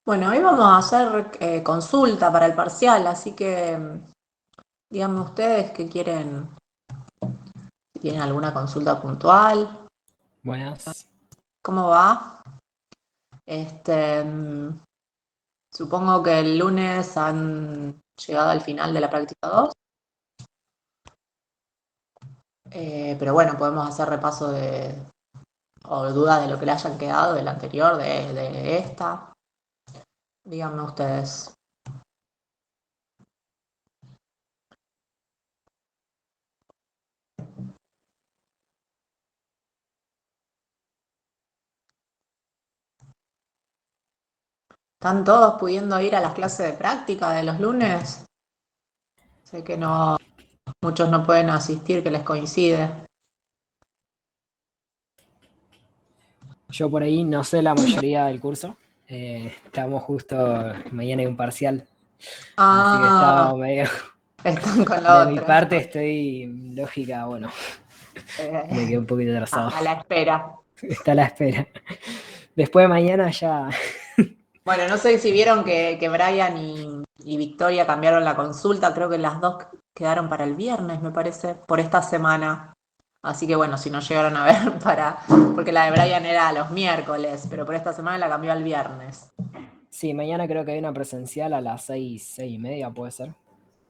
Bueno, hoy vamos a hacer consulta para el parcial, así que díganme ustedes qué quieren, si tienen alguna consulta puntual, Buenas. cómo va. Este, supongo que el lunes han llegado al final de la práctica 2, pero bueno, podemos hacer repaso o dudas de lo que le hayan quedado del anterior, de esta. Díganme ustedes. ¿Están todos pudiendo ir a las clases de práctica de los lunes? Sé que no, muchos no pueden asistir, que les coincide. Yo por ahí no sé la mayoría del curso. Estamos justo, mañana hay un parcial, así que Ah, estaba medio... están con lo De mi otro. parte estoy lógica, bueno, me quedé Eh, un poquito atrasado. a la espera. Está a la espera. Después de mañana ya... Bueno, no sé si vieron que Brian y Victoria cambiaron la consulta. Creo que las dos quedaron para el viernes, me parece, por esta semana. Así que bueno, si no llegaron a ver porque la de Brian era los miércoles, pero por esta semana la cambió al viernes. Sí, mañana creo que hay una presencial a las 6:30, puede ser.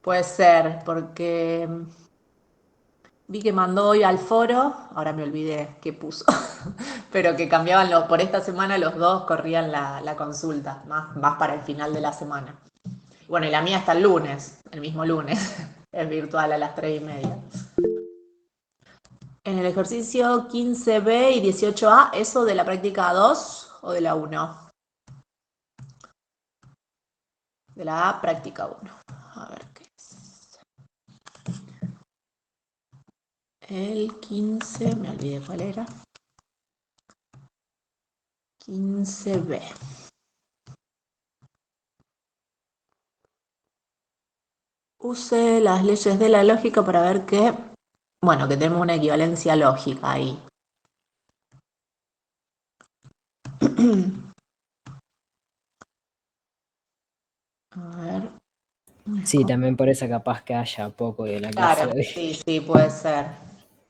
Puede ser, porque vi que mandó hoy al foro, ahora me olvidé qué puso, pero que cambiaban por esta semana los dos corrían la consulta, más para el final de la semana. Bueno, y la mía está el lunes, el mismo lunes, es virtual a las 3:30. En el ejercicio 15B y 18A, ¿eso de la práctica 2 o de la 1? De la A, práctica 1. A ver qué es. El 15, me olvidé cuál era. 15B. Use las leyes de la lógica para ver que, bueno, que tenemos una equivalencia lógica ahí. A ver. Sí, también por eso capaz que haya poco de la clase Claro, de hoy. sí, sí, puede ser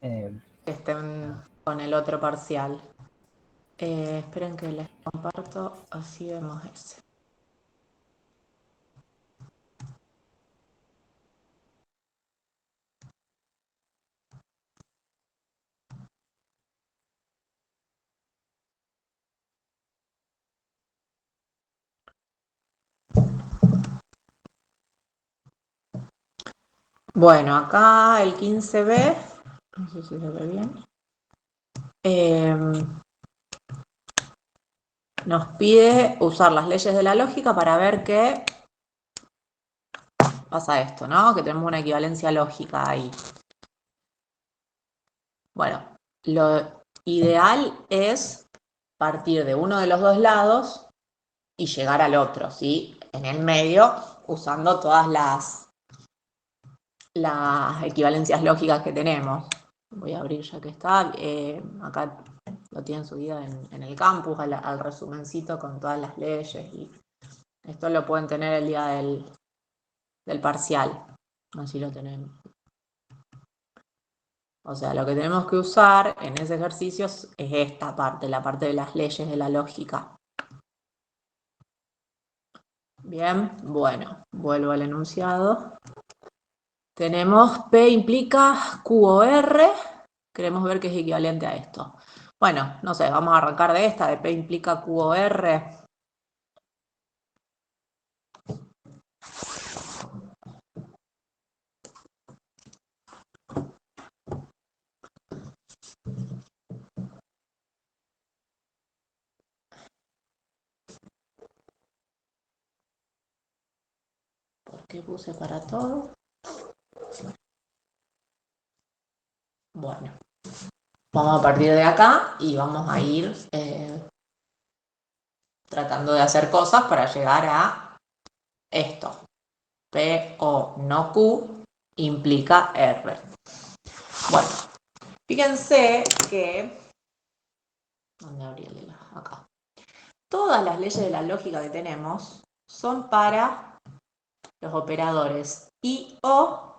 Eh, que estén con el otro parcial. Esperen que les comparto, así vemos ese. Bueno, acá el 15B, no sé si se ve bien, nos pide usar las leyes de la lógica para ver qué pasa esto, ¿no? Que tenemos una equivalencia lógica ahí. Bueno, lo ideal es partir de uno de los dos lados y llegar al otro, ¿sí? En el medio, usando todas las equivalencias lógicas que tenemos. Voy a abrir ya que está. Acá lo tienen subido en el campus, al resumencito con todas las leyes. Y esto lo pueden tener el día del parcial. Así lo tenemos. O sea, lo que tenemos que usar en ese ejercicio es esta parte, la parte de las leyes de la lógica. Bien, bueno, vuelvo al enunciado. Tenemos P implica Q o R. Queremos ver qué es equivalente a esto. Bueno, no sé, vamos a arrancar de esta, de P implica Q o R. ¿Por qué puse para todo? Bueno, vamos a partir de acá y vamos a ir tratando de hacer cosas para llegar a esto. P o no Q implica R. Bueno, fíjense que... ¿Dónde abrí el de acá? todas las leyes de la lógica que tenemos son para los operadores y o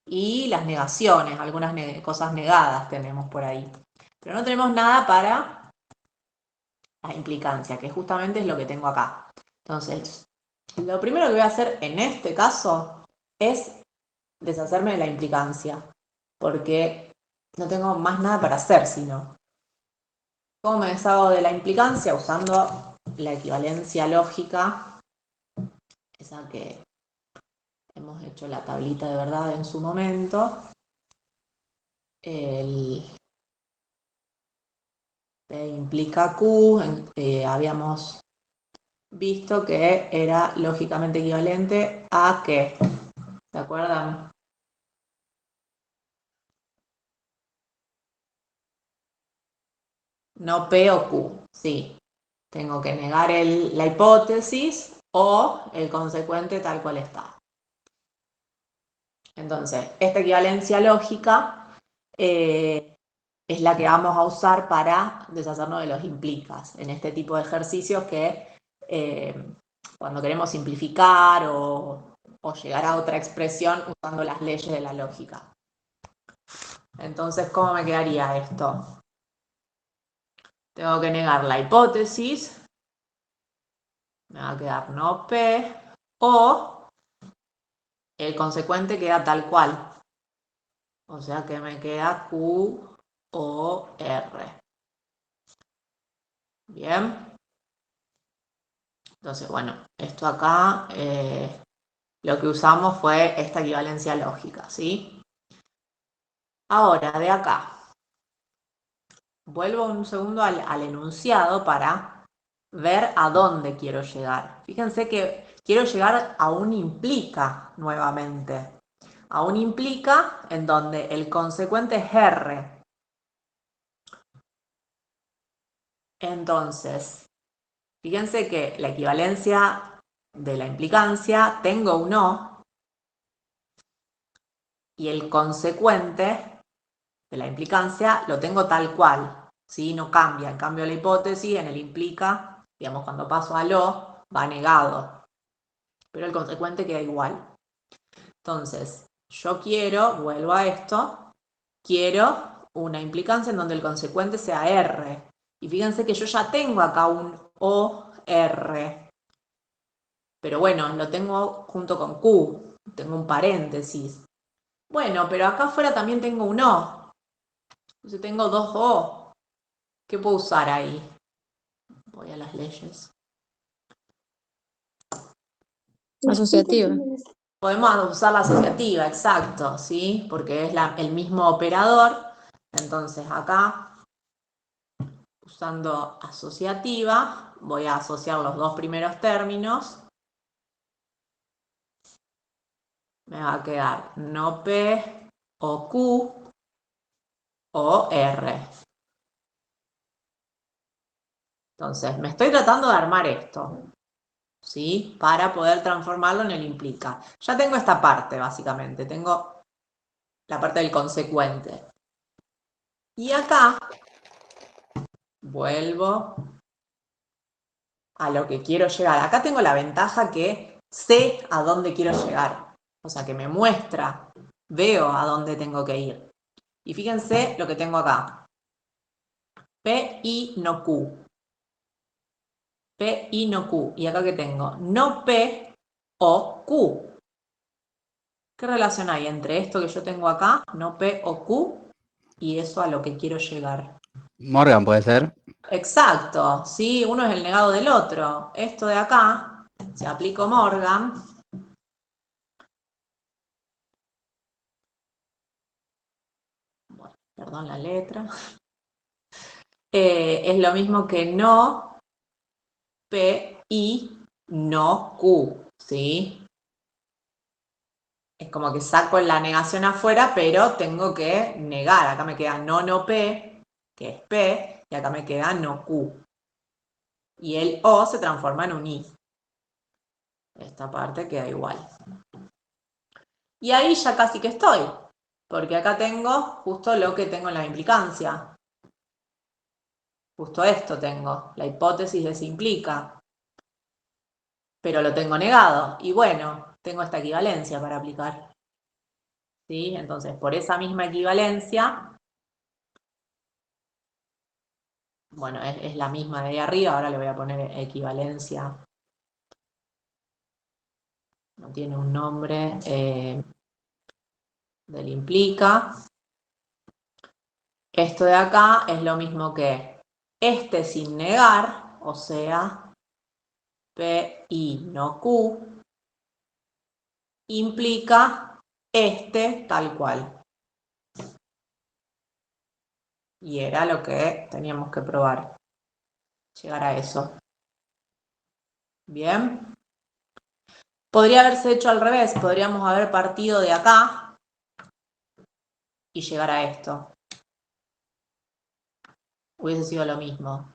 y las negaciones, algunas cosas negadas tenemos por ahí. Pero no tenemos nada para la implicancia, que justamente es lo que tengo acá. Entonces, lo primero que voy a hacer en este caso es deshacerme de la implicancia, porque no tengo más nada para hacer, sino. ¿Cómo me deshago de la implicancia? Usando la equivalencia lógica, esa que hemos hecho la tablita de verdad en su momento. El P implica Q, habíamos visto que era lógicamente equivalente a ¿qué? ¿Se acuerdan? No P o Q, sí. Tengo que negar la hipótesis o el consecuente tal cual está. Entonces, esta equivalencia lógica es la que vamos a usar para deshacernos de los implicas en este tipo de ejercicios que cuando queremos simplificar o llegar a otra expresión usando las leyes de la lógica. Entonces, ¿cómo me quedaría esto? Tengo que negar la hipótesis, me va a quedar no P, o el consecuente queda tal cual. O sea que me queda Q o R. Bien. Entonces, bueno, esto acá lo que usamos fue esta equivalencia lógica, ¿sí? Ahora, de acá, vuelvo un segundo al enunciado para ver a dónde quiero llegar. Fíjense que quiero llegar a un implica nuevamente. A un implica en donde el consecuente es R. Entonces, fíjense que la equivalencia de la implicancia, tengo un O, y el consecuente de la implicancia lo tengo tal cual, ¿sí? No cambia. En cambio, la hipótesis en el implica, digamos, cuando paso a lo, va negado. Pero el consecuente queda igual. Entonces, yo quiero, vuelvo a esto, quiero una implicancia en donde el consecuente sea R. Y fíjense que yo ya tengo acá un OR. Pero bueno, lo tengo junto con Q. Tengo un paréntesis. Bueno, pero acá afuera también tengo un O. Entonces tengo dos O. ¿Qué puedo usar ahí? Voy a las leyes. Asociativa. Podemos usar la asociativa, exacto, ¿sí? Porque es el mismo operador. Entonces acá, usando asociativa, voy a asociar los dos primeros términos. Me va a quedar no P o Q o R. Entonces, me estoy tratando de armar esto, ¿sí? Para poder transformarlo en el implica. Ya tengo esta parte, básicamente. Tengo la parte del consecuente. Y acá vuelvo a lo que quiero llegar. Acá tengo la ventaja que sé a dónde quiero llegar. O sea, que me muestra, veo a dónde tengo que ir. Y fíjense lo que tengo acá. P, I, no Q. P, I, no Q. Y acá que tengo no P o Q. ¿Qué relación hay entre esto que yo tengo acá, no P o Q, y eso a lo que quiero llegar? Morgan, ¿puede ser? Exacto, ¿sí? Uno es el negado del otro. Esto de acá, si aplico Morgan, bueno, perdón la letra, es lo mismo que no P y no Q, ¿sí? Es como que saco la negación afuera, pero tengo que negar. Acá me queda no P, que es P, y acá me queda no Q. Y el O se transforma en un I. Esta parte queda igual. Y ahí ya casi que estoy, porque acá tengo justo lo que tengo en la implicancia. Justo esto tengo, la hipótesis de se implica, pero lo tengo negado. Y bueno, tengo esta equivalencia para aplicar. ¿Sí? Entonces, por esa misma equivalencia, bueno, es la misma de ahí arriba, ahora le voy a poner equivalencia. No tiene un nombre del implica. Esto de acá es lo mismo que este sin negar, o sea, P, I, no Q, implica este tal cual. Y era lo que teníamos que probar, llegar a eso. Bien. Podría haberse hecho al revés, podríamos haber partido de acá y llegar a esto. Hubiese sido lo mismo.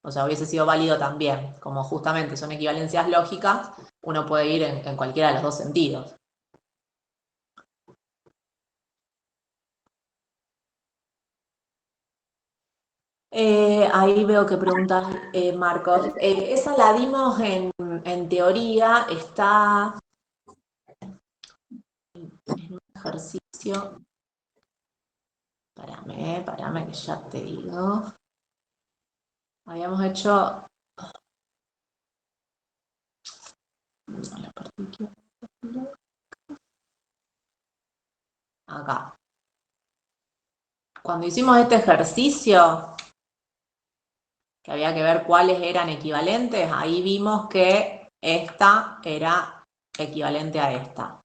O sea, hubiese sido válido también. Como justamente son equivalencias lógicas, uno puede ir en cualquiera de los dos sentidos. Ahí veo que preguntas, Marcos. Esa la dimos en teoría, está en un ejercicio. Parame que ya te digo. Habíamos hecho... Acá. Cuando hicimos este ejercicio, que había que ver cuáles eran equivalentes, ahí vimos que esta era equivalente a esta.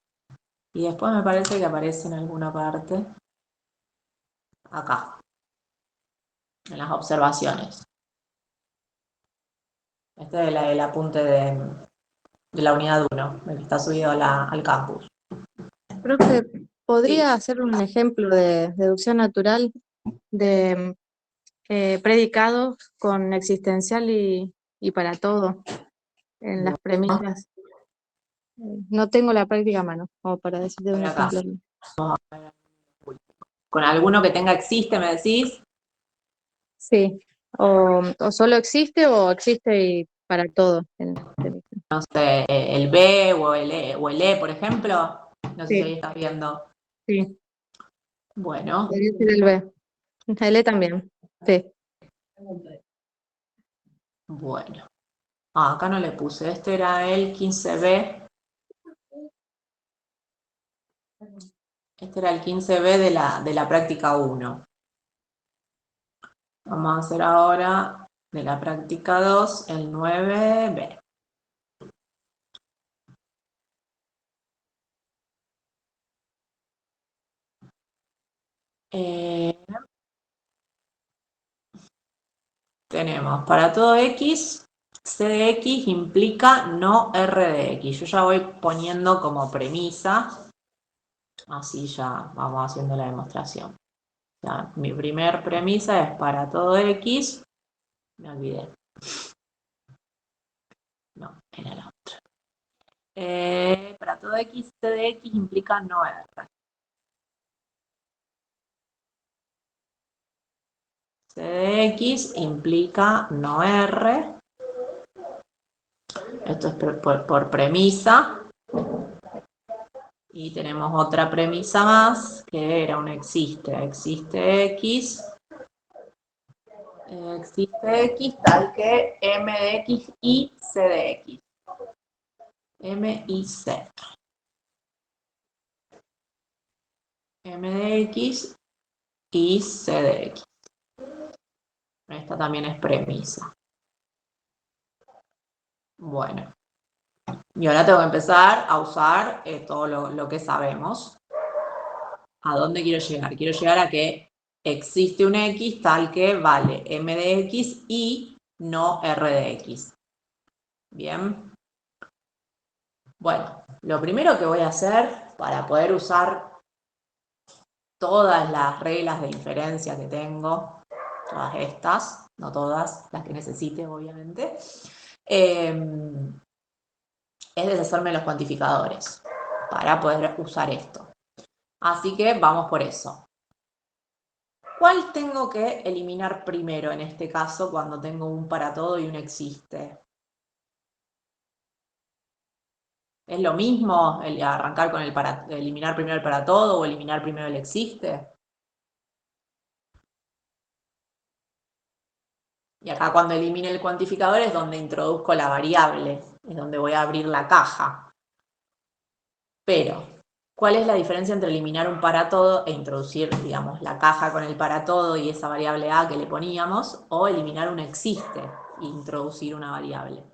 Y después me parece que aparece en alguna parte, acá, en las observaciones. Este es el apunte de la unidad 1, el que está subido al campus. Profe, ¿podría Sí. hacer un ejemplo de deducción natural de predicados con existencial y para todo en las premisas? No tengo la práctica a mano, como para decirte un Acá. ejemplo. Con alguno que tenga existe, me decís. Sí, o solo existe o existe y para todo. No sé, el B o el E, por ejemplo. No sé si ahí Sí, estás viendo. sí, Bueno, podría ser el B. El E también, sí. bueno. Acá no le puse. Este era el 15B. Este era el 15B de la práctica 1. Vamos a hacer ahora de la práctica 2 el 9B. Tenemos para todo X, C de X implica no R de X. Yo ya voy poniendo como premisa, así ya vamos haciendo la demostración. O sea, mi primer premisa es para todo X, me olvidé. No, era la otra. Para todo X, C de X implica no R. C de X implica no R. Esto es por premisa. Y tenemos otra premisa más, que era un existe. Existe X. Existe X tal que M de X y C de X. M y C. M de X y C de X. Esta también es premisa. Bueno. Y ahora tengo que empezar a usar todo lo que sabemos. ¿A dónde quiero llegar? Quiero llegar a que existe un X tal que vale M de X y no R de X. Bien. Bueno, lo primero que voy a hacer para poder usar todas las reglas de inferencia que tengo, todas estas, no todas, las que necesite obviamente, es deshacerme de los cuantificadores para poder usar esto. Así que vamos por eso. ¿Cuál tengo que eliminar primero en este caso cuando tengo un para todo y un existe? ¿Es lo mismo arrancar con eliminar primero el para todo o eliminar primero el existe? Y acá cuando elimine el cuantificador es donde introduzco la variable, es donde voy a abrir la caja. Pero, ¿cuál es la diferencia entre eliminar un para todo e introducir, digamos, la caja con el para todo y esa variable a que le poníamos, o eliminar un existe e introducir una variable?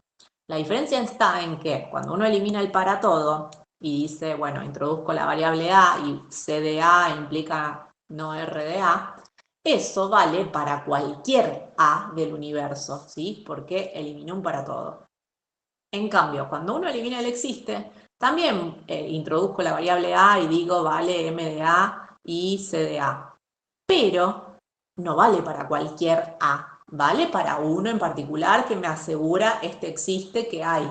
La diferencia está en que cuando uno elimina el para todo y dice, bueno, introduzco la variable a y c de a implica no r de a, eso vale para cualquier a del universo, ¿sí? Porque eliminó un para todo. En cambio, cuando uno elimina el existe, también introduzco la variable a y digo vale m de a y c de a. Pero no vale para cualquier a, vale para uno en particular que me asegura este existe que hay.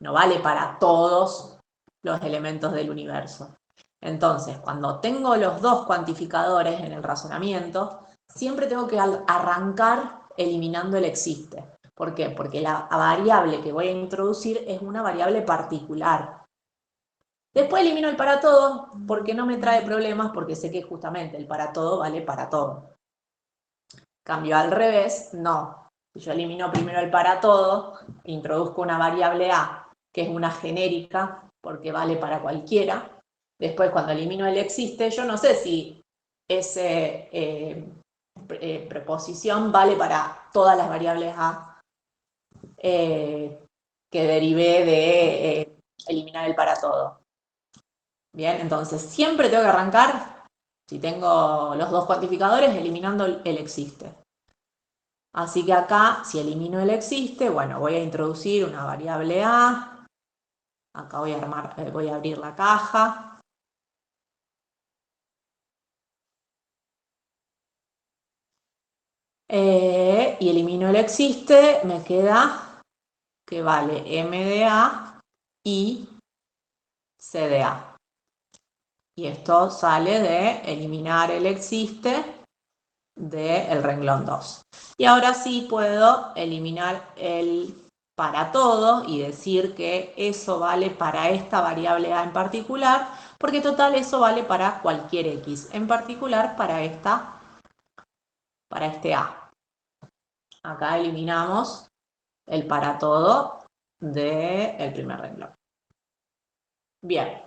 No vale para todos los elementos del universo. Entonces, cuando tengo los dos cuantificadores en el razonamiento, siempre tengo que arrancar eliminando el existe. ¿Por qué? Porque la variable que voy a introducir es una variable particular. Después elimino el para todo porque no me trae problemas, porque sé que justamente el para todo vale para todo. Cambio al revés, no. Si yo elimino primero el para todo, introduzco una variable a, que es una genérica, porque vale para cualquiera. Después, cuando elimino el existe, yo no sé si esa preposición vale para todas las variables a que derivé de eliminar el para todo. Bien, entonces siempre tengo que arrancar, si tengo los dos cuantificadores, eliminando el existe. Así que acá, si elimino el existe, bueno, voy a introducir una variable a. Acá voy a abrir la caja. Y elimino el existe, me queda que vale m de a y c de a. Y esto sale de eliminar el existe del renglón 2. Y ahora sí puedo eliminar el para todo y decir que eso vale para esta variable a en particular, porque total eso vale para cualquier x, en particular para este a. Acá eliminamos el para todo del primer renglón. Bien,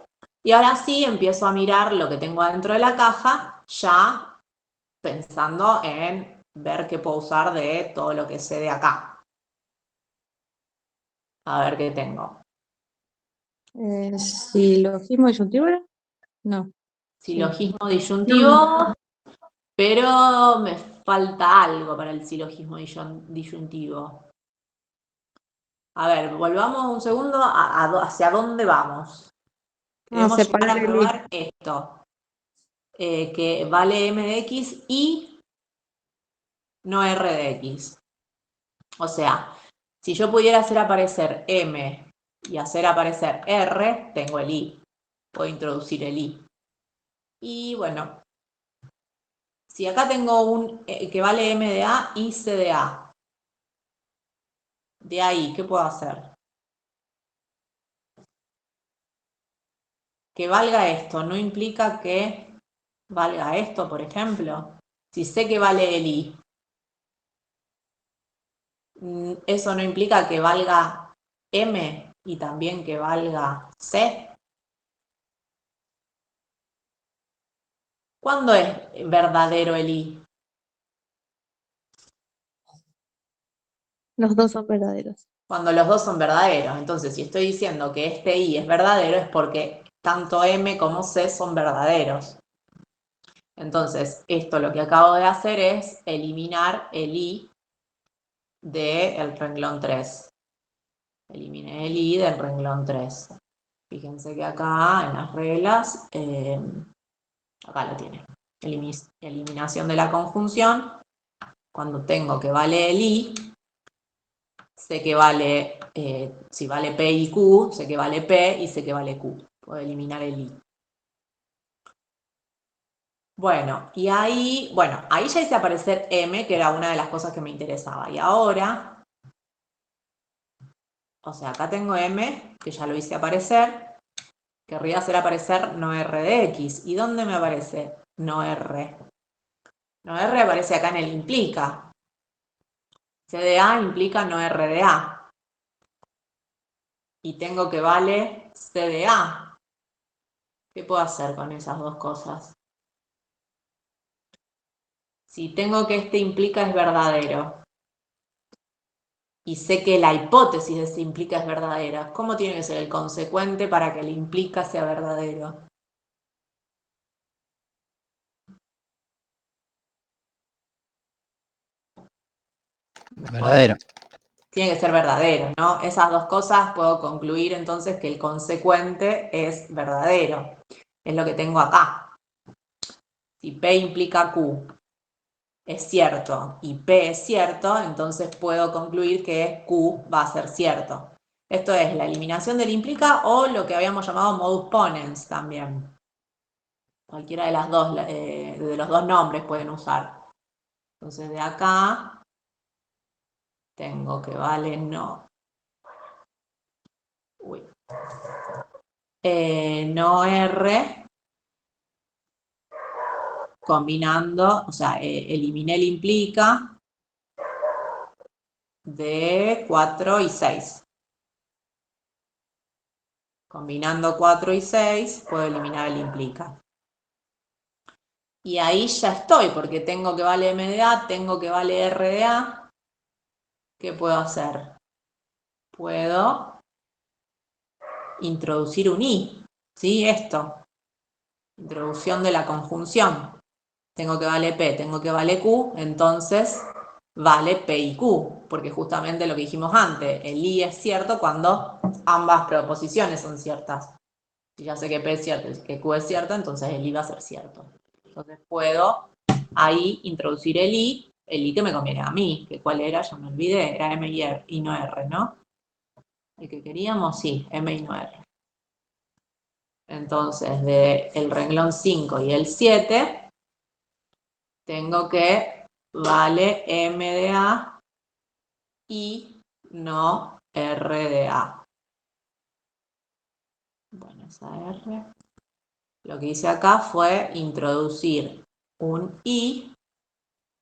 y ahora sí empiezo a mirar lo que tengo adentro de la caja, ya pensando en ver qué puedo usar de todo lo que sé de acá. A ver qué tengo. ¿Silogismo disyuntivo era? No. Silogismo disyuntivo, pero me falta algo para el silogismo disyuntivo. A ver, volvamos un segundo hacia dónde vamos. Queremos llegar a probar esto, que vale m de x y no r de x. O sea, si yo pudiera hacer aparecer m y hacer aparecer r, tengo el i. Puedo introducir el i. Y bueno, si acá tengo un que vale m de a y c de a, de ahí, ¿qué puedo hacer? Que valga esto, no implica que valga esto, por ejemplo. Si sé que vale el i, eso no implica que valga m y también que valga c. ¿Cuándo es verdadero el i? Los dos son verdaderos. Cuando los dos son verdaderos. Entonces, si estoy diciendo que este i es verdadero, es porque tanto m como c son verdaderos. Entonces, esto lo que acabo de hacer es eliminar el i del renglón 3. Eliminé el i del renglón 3. Fíjense que acá en las reglas, acá lo tiene. Eliminación de la conjunción. Cuando tengo que vale el i, sé que vale, si vale p y q, sé que vale p y sé que vale q. Puedo eliminar el i. Bueno, y ahí ya hice aparecer M, que era una de las cosas que me interesaba. Y ahora, o sea, acá tengo M, que ya lo hice aparecer. Querría hacer aparecer no R de X. ¿Y dónde me aparece no R? No R aparece acá en el implica. C de A implica no R de A. Y tengo que vale C de A. ¿Qué puedo hacer con esas dos cosas? Si tengo que este implica es verdadero y sé que la hipótesis de este implica es verdadera, ¿cómo tiene que ser el consecuente para que el implica sea verdadero? Verdadero. Tiene que ser verdadero, ¿no? Esas dos cosas puedo concluir entonces que el consecuente es verdadero. Es lo que tengo acá. Si P implica Q es cierto y P es cierto, entonces puedo concluir que Q va a ser cierto. Esto es la eliminación del implica o lo que habíamos llamado modus ponens también. Cualquiera de las dos, de los dos nombres pueden usar. Entonces de acá tengo que vale no. No R combinando, o sea, eliminé el implica de 4 y 6. Combinando 4 y 6 puedo eliminar el implica. Y ahí ya estoy, porque tengo que vale M de A, tengo que vale R de A. ¿Qué puedo hacer? Puedo introducir un I, ¿sí? Esto. Introducción de la conjunción. Tengo que vale P, tengo que vale Q, entonces vale P y Q, porque justamente lo que dijimos antes, el I es cierto cuando ambas proposiciones son ciertas. Si ya sé que P es cierto y que Q es cierto, entonces el I va a ser cierto. Entonces puedo ahí introducir el I que me conviene a mí, que cuál era, ya me olvidé, era M y no R, ¿no? El que queríamos, sí, M y no R. Entonces, del renglón 5 y el 7, tengo que vale M de A y no R de A. Bueno, esa R. Lo que hice acá fue introducir un I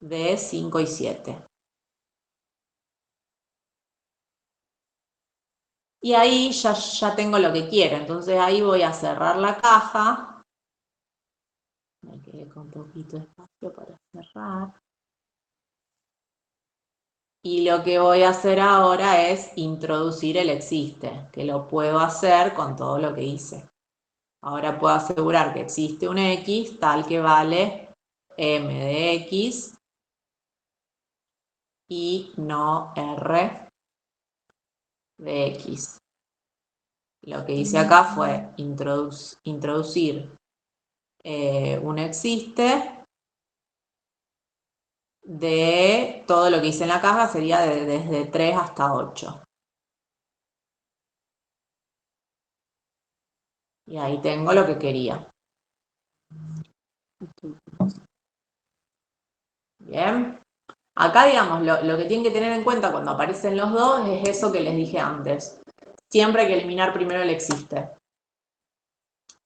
de 5 y 7. Y ahí ya tengo lo que quiero. Entonces ahí voy a cerrar la caja. Me quedé con poquito espacio para cerrar. Y lo que voy a hacer ahora es introducir el existe, que lo puedo hacer con todo lo que hice. Ahora puedo asegurar que existe un X tal que vale M de X y no R de X. Lo que hice acá fue introducir un existe de todo lo que hice en la caja, sería desde 3 hasta 8. Y ahí tengo lo que quería. Bien. Acá, digamos, lo que tienen que tener en cuenta cuando aparecen los dos es eso que les dije antes. Siempre hay que eliminar primero el existe.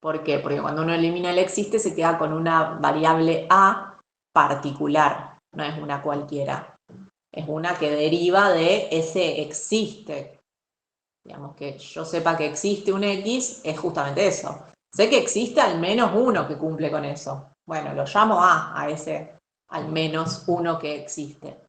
¿Por qué? Porque cuando uno elimina el existe se queda con una variable A particular, no es una cualquiera. Es una que deriva de ese existe. Digamos, que yo sepa que existe un X es justamente eso. Sé que existe al menos uno que cumple con eso. Bueno, lo llamo a ese al menos uno que existe.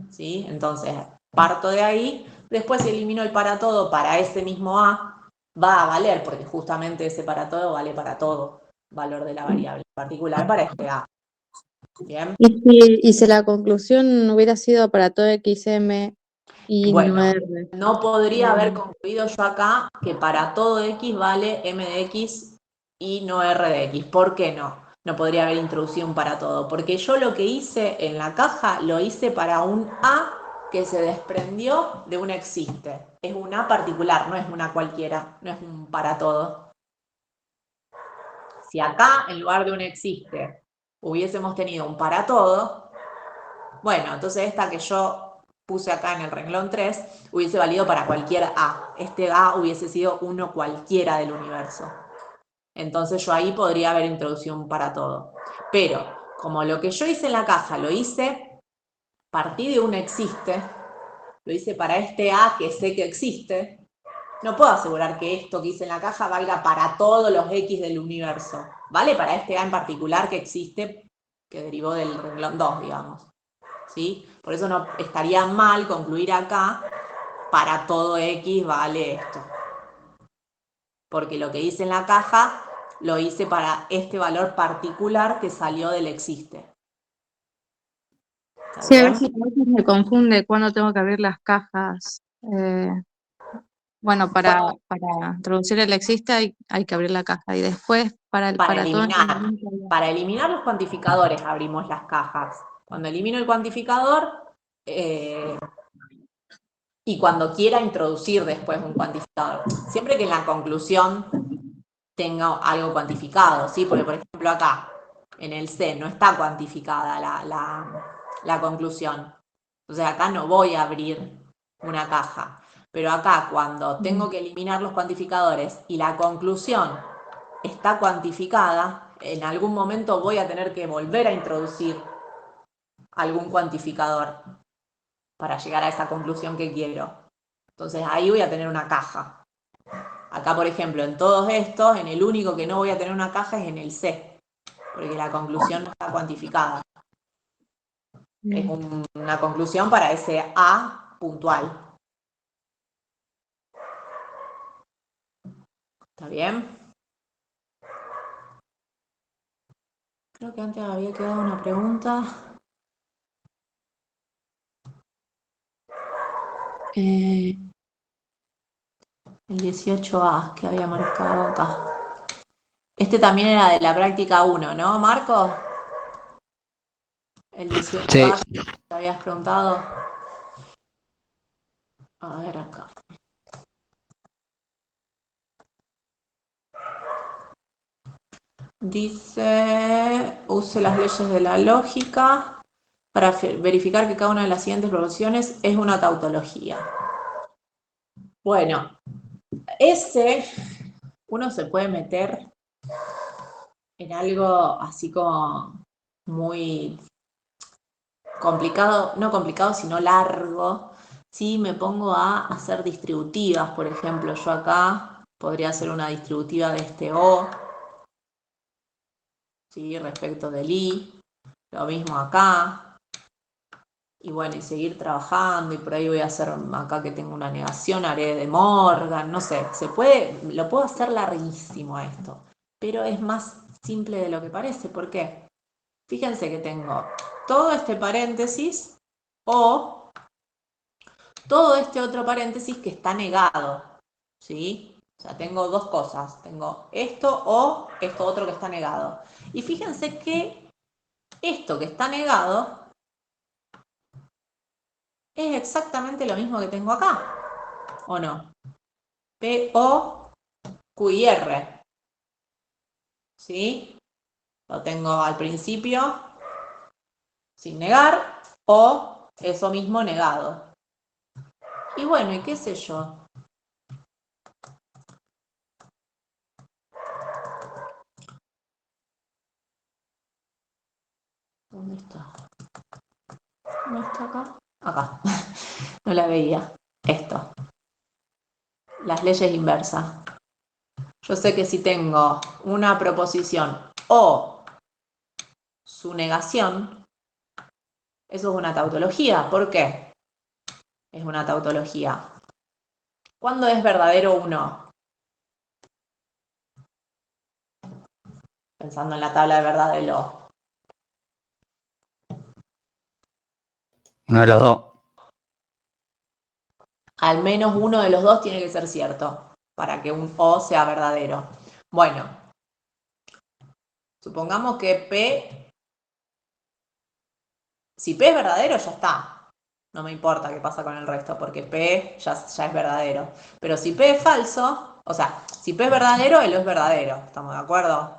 ¿Sí? Entonces, parto de ahí. Después, si elimino el para todo para ese mismo A, va a valer, porque justamente ese para todo vale para todo valor de la variable, en particular para este A. ¿Bien? Y si la conclusión hubiera sido para todo XM y no Bueno, R. no podría haber concluido yo acá que para todo X vale M de X y no R de X. ¿Por qué no? No podría haber introducido un para todo. Porque yo lo que hice en la caja lo hice para un A que se desprendió de un existe. Es un A particular, no es una cualquiera, no es un para todo. si acá, en lugar de un existe, hubiésemos tenido un para todo, bueno, entonces esta que yo puse acá en el renglón 3 hubiese valido para cualquier A. Este A hubiese sido uno cualquiera del universo. Entonces yo ahí podría haber introducido un para todo. Pero como lo que yo hice en la caja lo hice, partí de un existe, lo hice para este A que sé que existe, no puedo asegurar que esto que hice en la caja valga para todos los X del universo. Vale para este A en particular que existe, que derivó del renglón 2, digamos. ¿Sí? Por eso no estaría mal concluir acá, para todo X vale esto. Porque lo que hice en la caja lo hice para este valor particular que salió del existe. ¿Está Sí, a bien? veces me confunde cuándo tengo que abrir las cajas. Bueno, para introducir el existe hay que abrir la caja y después para todo entendimiento. Para eliminar los cuantificadores abrimos las cajas. Cuando elimino el cuantificador y cuando quiera introducir después un cuantificador. Siempre que en la conclusión tenga algo cuantificado, ¿sí? Porque, por ejemplo, acá, en el C, no está cuantificada la conclusión. Entonces acá no voy a abrir una caja. Pero acá, cuando tengo que eliminar los cuantificadores y la conclusión está cuantificada, en algún momento voy a tener que volver a introducir algún cuantificador para llegar a esa conclusión que quiero. Entonces ahí voy a tener una caja. Acá, por ejemplo, en todos estos, en el único que no voy a tener una caja es en el C, porque la conclusión no está cuantificada. Es una conclusión para ese A puntual. ¿Está bien? Creo que antes había quedado una pregunta. El 18A que había marcado acá. Este también era de la práctica 1, ¿no, Marco? El 18A Sí. te habías preguntado. A ver acá. Dice, use las leyes de la lógica para verificar que cada una de las siguientes proporciones es una tautología. Bueno, uno se puede meter en algo así como muy complicado, no complicado, sino largo. Si me pongo a hacer distributivas, por ejemplo, yo acá podría hacer una distributiva de este O, ¿sí? Respecto del I, lo mismo acá. Y bueno, y seguir trabajando, y por ahí voy a hacer, acá que tengo una negación, haré de Morgan, no sé, lo puedo hacer larguísimo a esto, pero es más simple de lo que parece. ¿Por qué? Fíjense que tengo todo este paréntesis o todo este otro paréntesis que está negado, ¿sí? O sea, tengo dos cosas, tengo esto o esto otro que está negado. Y fíjense que esto que está negado es exactamente lo mismo que tengo acá, ¿o no? P, O, Q y R, ¿sí? Lo tengo al principio sin negar o eso mismo negado. Y bueno, ¿y qué sé yo? ¿Dónde está? ¿No está acá? Acá. No la veía. Esto. Las leyes inversas. Yo sé que si tengo una proposición o su negación, eso es una tautología. ¿Por qué? Es una tautología. ¿Cuándo es verdadero uno? Pensando en la tabla de verdad del O. Uno de los dos. Al menos uno de los dos tiene que ser cierto para que un O sea verdadero. Bueno, supongamos que P, si P es verdadero ya está. No me importa qué pasa con el resto porque P ya es verdadero. Pero si P es falso, o sea, si P es verdadero, el O es verdadero. ¿Estamos de acuerdo?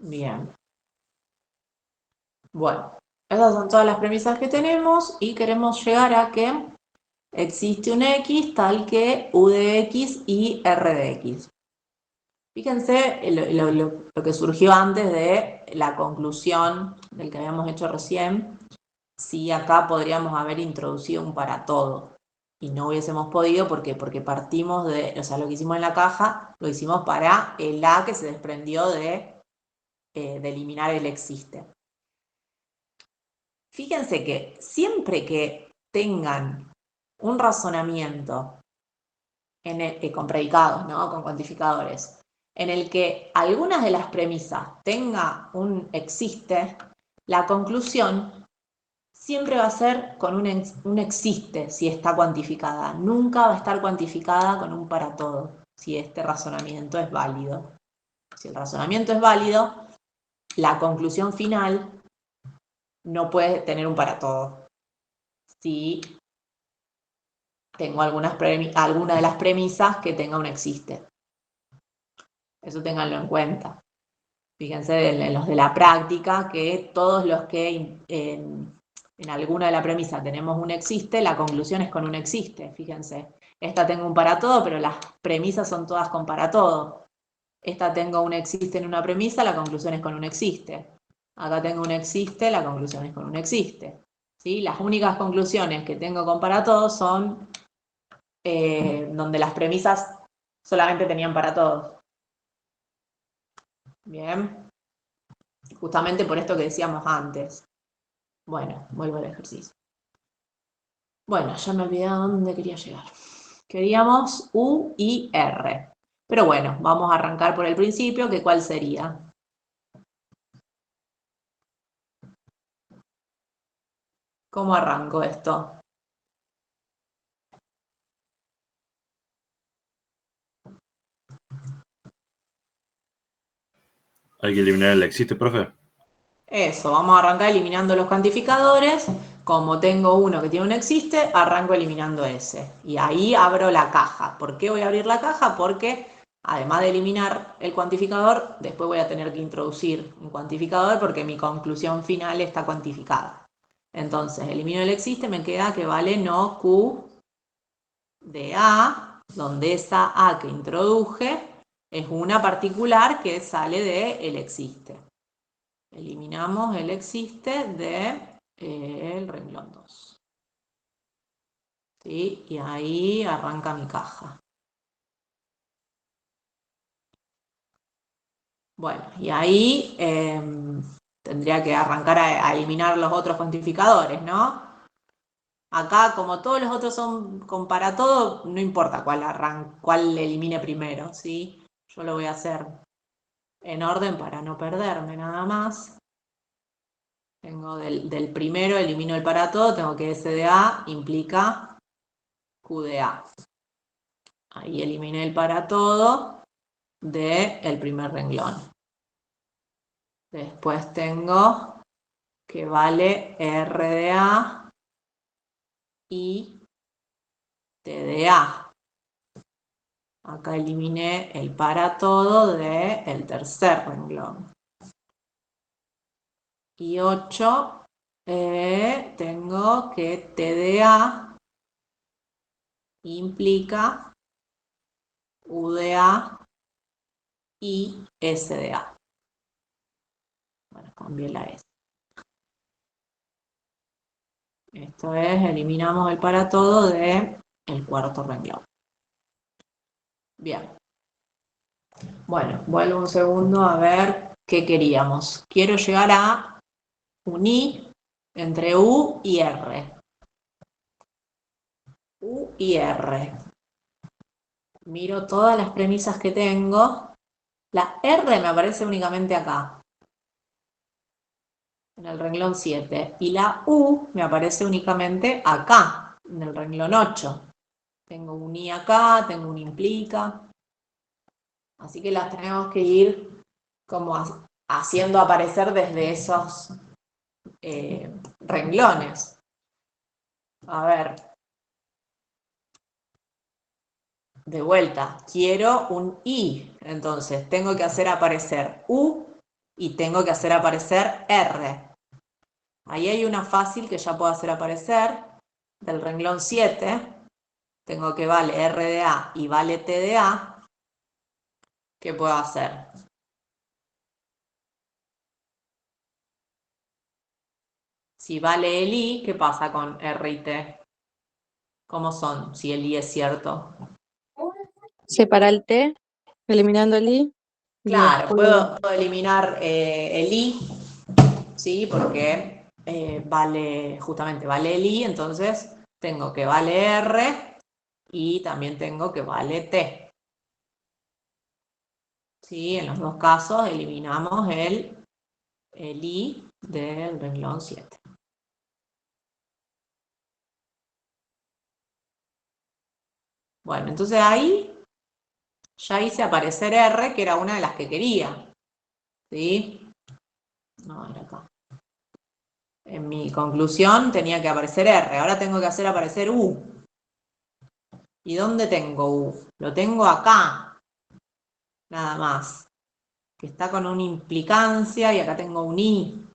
Bien. Bueno, esas son todas las premisas que tenemos y queremos llegar a que existe un X tal que U de X y R de X. Fíjense lo que surgió antes de la conclusión del que habíamos hecho recién, si acá podríamos haber introducido un para todo y no hubiésemos podido porque partimos de, o sea, lo que hicimos en la caja lo hicimos para el A que se desprendió de eliminar el existe. Fíjense que siempre que tengan un razonamiento con predicados, ¿no? Con cuantificadores, en el que algunas de las premisas tenga un existe, la conclusión siempre va a ser con un existe si está cuantificada. Nunca va a estar cuantificada con un para todo, si este razonamiento es válido. Si el razonamiento es válido, la conclusión final no puede tener un para todo. Si tengo alguna de las premisas que tenga un existe. Eso ténganlo en cuenta. Fíjense en los de la práctica que todos los que en alguna de la premisa tenemos un existe, la conclusión es con un existe. Fíjense, esta tengo un para todo, pero las premisas son todas con para todo. Esta tengo un existe en una premisa, la conclusión es con un existe. Acá tengo un existe, la conclusión es con un existe. ¿Sí? Las únicas conclusiones que tengo con para todo son donde las premisas solamente tenían para todos. Bien. Justamente por esto que decíamos antes. Bueno, vuelvo al ejercicio. Bueno, ya me olvidé a dónde quería llegar. Queríamos U y R. Pero bueno, vamos a arrancar por el principio, que ¿cuál sería? ¿Cómo arranco esto? Hay que eliminar el existe, profe. Eso, vamos a arrancar eliminando los cuantificadores. Como tengo uno que tiene un existe, arranco eliminando ese. Y ahí abro la caja. ¿Por qué voy a abrir la caja? Porque además de eliminar el cuantificador, después voy a tener que introducir un cuantificador porque mi conclusión final está cuantificada. Entonces, elimino el existe, me queda que vale no Q de A, donde esa A que introduje es una particular que sale de el existe. Eliminamos el existe del renglón 2. ¿Sí? Y ahí arranca mi caja. Bueno, y ahí tendría que arrancar a eliminar los otros cuantificadores, ¿no? Acá, como todos los otros son con para todo, no importa cuál elimine primero, ¿sí? Yo lo voy a hacer en orden para no perderme nada más. Tengo del primero, elimino el para todo, tengo que S de A implica Q de A. Ahí eliminé el para todo del primer renglón. Después tengo que vale R de A y T de A. Acá eliminé el para todo del tercer renglón. Y 8, tengo que T de A implica U de A y S de A. Bueno, cambié la S. Esto es, eliminamos el para todo del cuarto renglón. Bien. Bueno, vuelvo un segundo a ver qué queríamos. Quiero llegar a un I entre U y R. U y R. Miro todas las premisas que tengo. La R me aparece únicamente acá, en el renglón 7. Y la U me aparece únicamente acá, en el renglón 8. Tengo un I acá, tengo un implica. Así que las tenemos que ir como haciendo aparecer desde esos renglones. A ver. De vuelta, quiero un I. Entonces tengo que hacer aparecer U y tengo que hacer aparecer R. Ahí hay una fácil que ya puedo hacer aparecer, del renglón 7. Tengo que vale R de A y vale T de A. ¿Qué puedo hacer? Si vale el I, ¿qué pasa con R y T? ¿Cómo son si el I es cierto? Separa el T, eliminando el I. Y Claro, después, puedo eliminar el I, ¿sí? Porque justamente vale el I, entonces tengo que vale R y también tengo que vale T. ¿Sí? En los dos casos eliminamos el I del renglón 7. Bueno, entonces ahí ya hice aparecer R, que era una de las que quería. ¿Sí? No, era acá. En mi conclusión tenía que aparecer R. Ahora tengo que hacer aparecer U. ¿Y dónde tengo U? Lo tengo acá. Nada más. Que está con una implicancia y acá tengo un I.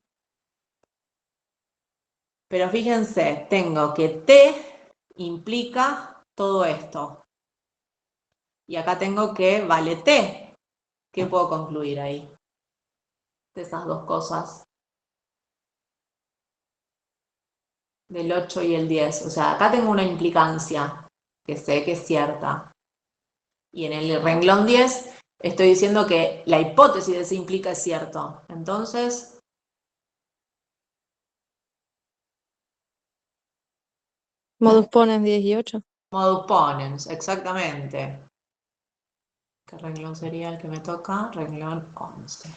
Pero fíjense, tengo que T implica todo esto. Y acá tengo que vale T. ¿Qué puedo concluir ahí? De esas dos cosas. Del 8 y el 10. O sea, acá tengo una implicancia que sé que es cierta. Y en el renglón 10 estoy diciendo que la hipótesis de esa implica es cierto. Entonces, modus ponens 10 y 8. modus ponens, exactamente. ¿Qué renglón sería el que me toca? Renglón 11.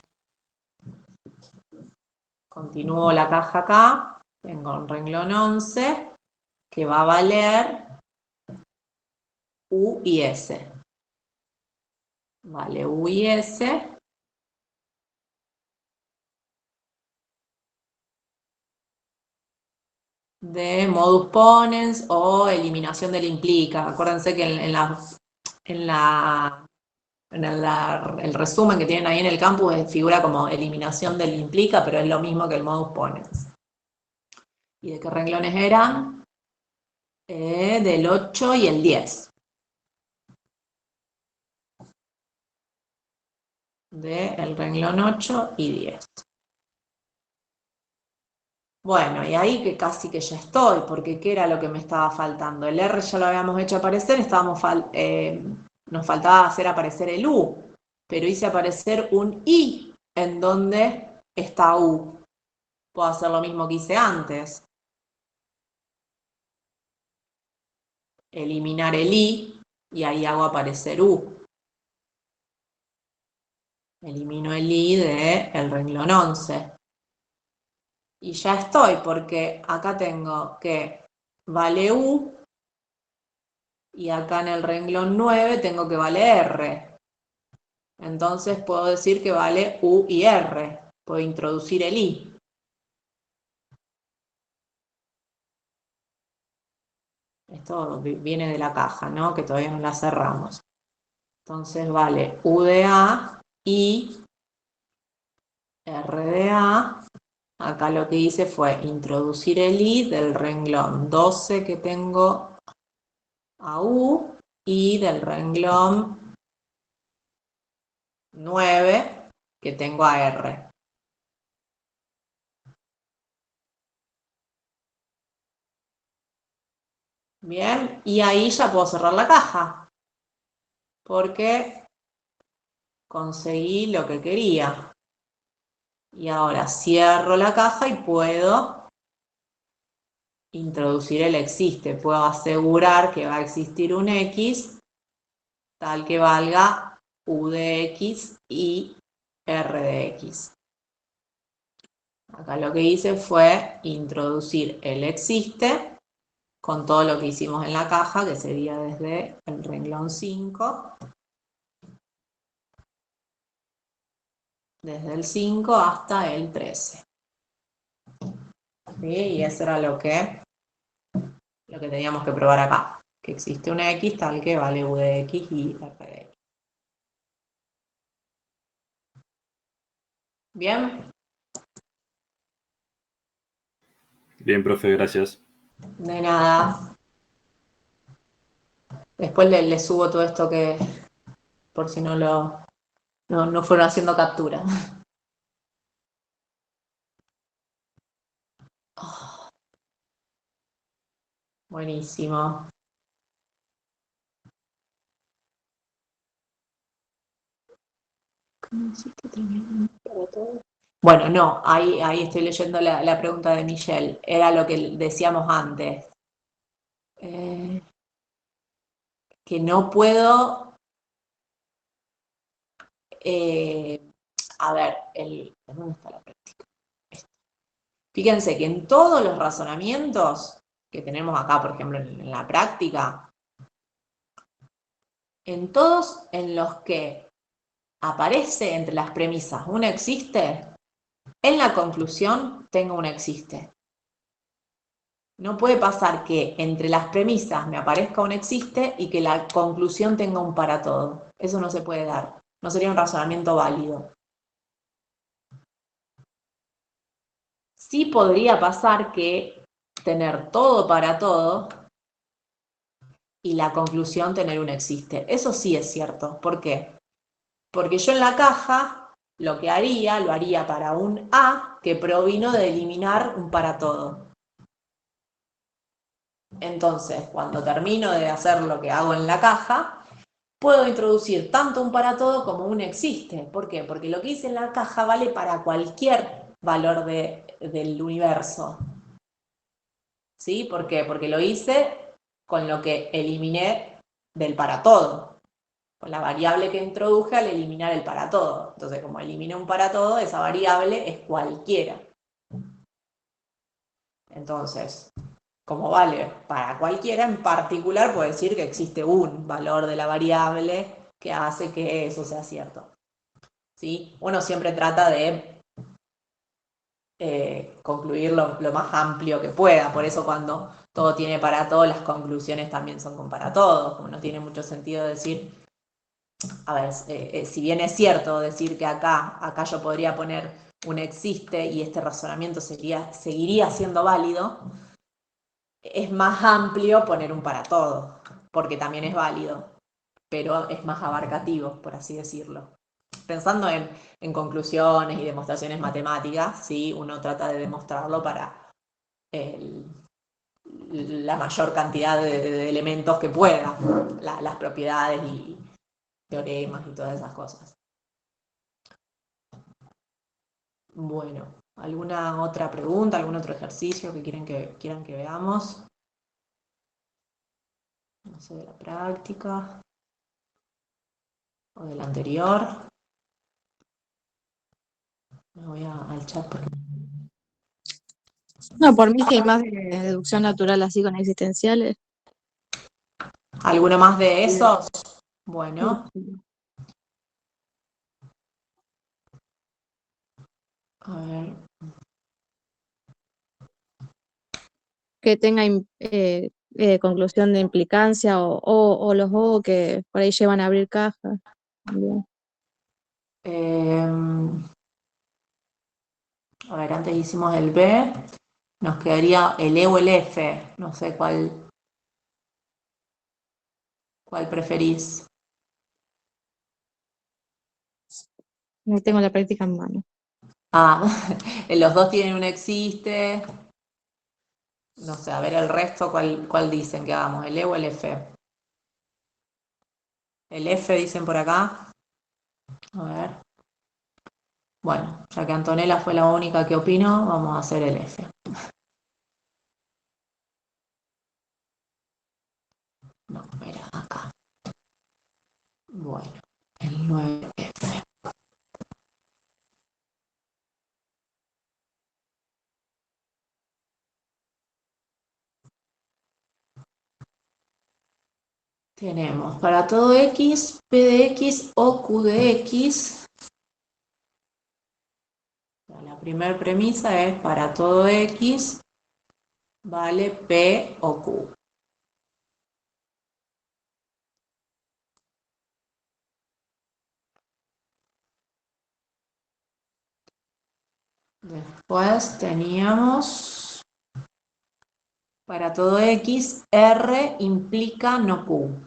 Continúo la caja acá. Tengo un renglón 11 que va a valer U y S. Vale U y S. De modus ponens o eliminación del implica. Acuérdense que el resumen que tienen ahí en el campus figura como eliminación del implica, pero es lo mismo que el modus ponens. ¿Y de qué renglones eran? Del 8 y el 10. Del renglón 8 y 10. Bueno, y ahí que casi que ya estoy, porque ¿qué era lo que me estaba faltando? El R ya lo habíamos hecho aparecer, nos faltaba hacer aparecer el U, pero hice aparecer un I en donde está U. Puedo hacer lo mismo que hice antes. Eliminar el I y ahí hago aparecer U. Elimino el I del renglón 11. Y ya estoy, porque acá tengo que vale U y acá en el renglón 9 tengo que vale R. Entonces puedo decir que vale U y R. Puedo introducir el I. Esto viene de la caja, ¿no? Que todavía no la cerramos. Entonces vale U de A y R de A. Acá lo que hice fue introducir el I del renglón 12 que tengo a U y del renglón 9 que tengo a R. Bien, y ahí ya puedo cerrar la caja, porque conseguí lo que quería. Y ahora cierro la caja y puedo introducir el existe. Puedo asegurar que va a existir un X tal que valga U de X y R de X. Acá lo que hice fue introducir el existe con todo lo que hicimos en la caja, que sería desde el renglón 5, desde el 5 hasta el 13. ¿Sí? Y eso era lo que teníamos que probar acá, que existe una X tal que vale U de X y R de X. ¿Bien? Bien, profe, gracias. De nada. Después le subo todo esto que, por si no fueron haciendo captura. Oh, buenísimo. Bueno, no, ahí estoy leyendo la pregunta de Michelle. Era lo que decíamos antes. Que no puedo. A ver, ¿dónde está la práctica? Fíjense que en todos los razonamientos que tenemos acá, por ejemplo, en la práctica, en todos en los que aparece entre las premisas un existe, en la conclusión tengo un existe. No puede pasar que entre las premisas me aparezca un existe y que la conclusión tenga un para todo. Eso no se puede dar. No sería un razonamiento válido. Sí podría pasar que tener todo para todo y la conclusión tener un existe. Eso sí es cierto. ¿Por qué? Porque yo en la caja lo que haría, lo haría para un A que provino de eliminar un para todo. Entonces, cuando termino de hacer lo que hago en la caja, puedo introducir tanto un para todo como un existe. ¿Por qué? Porque lo que hice en la caja vale para cualquier valor del universo. ¿Sí? ¿Por qué? Porque lo hice con lo que eliminé del para todo. Con la variable que introduje al eliminar el para todo. Entonces, como eliminé un para todo, esa variable es cualquiera. Entonces, como vale para cualquiera, en particular puedo decir que existe un valor de la variable que hace que eso sea cierto. ¿Sí? Uno siempre trata de concluir lo más amplio que pueda, por eso cuando todo tiene para todo, las conclusiones también son con para todo, como no tiene mucho sentido decir, a ver, si bien es cierto decir que acá yo podría poner un existe y este razonamiento seguiría siendo válido, es más amplio poner un para todo, porque también es válido, pero es más abarcativo, por así decirlo. Pensando en conclusiones y demostraciones matemáticas, ¿sí? Uno trata de demostrarlo para la mayor cantidad de elementos que pueda, las propiedades y teoremas y todas esas cosas. Bueno, ¿alguna otra pregunta, algún otro ejercicio que quieran que veamos? No sé, de la práctica o del anterior. Me voy al chat porque... No, por mí que hay más de deducción natural así con existenciales. ¿Alguno más de esos? Bueno, a ver. Que tenga conclusión de implicancia o los O que por ahí llevan a abrir cajas. También. A ver, antes hicimos el B, nos quedaría el E o el F, no sé cuál preferís. No tengo la práctica en mano. Ah, los dos tienen un existe. No sé, a ver el resto, ¿cuál dicen que hagamos? ¿El E o el F? El F dicen por acá. A ver. Bueno, ya que Antonella fue la única que opinó, vamos a hacer el F. No, era acá. Bueno, el 9F. Tenemos para todo X, P de X o Q de X. La primera premisa es para todo X vale P o Q. Después teníamos, para todo X, R implica no Q.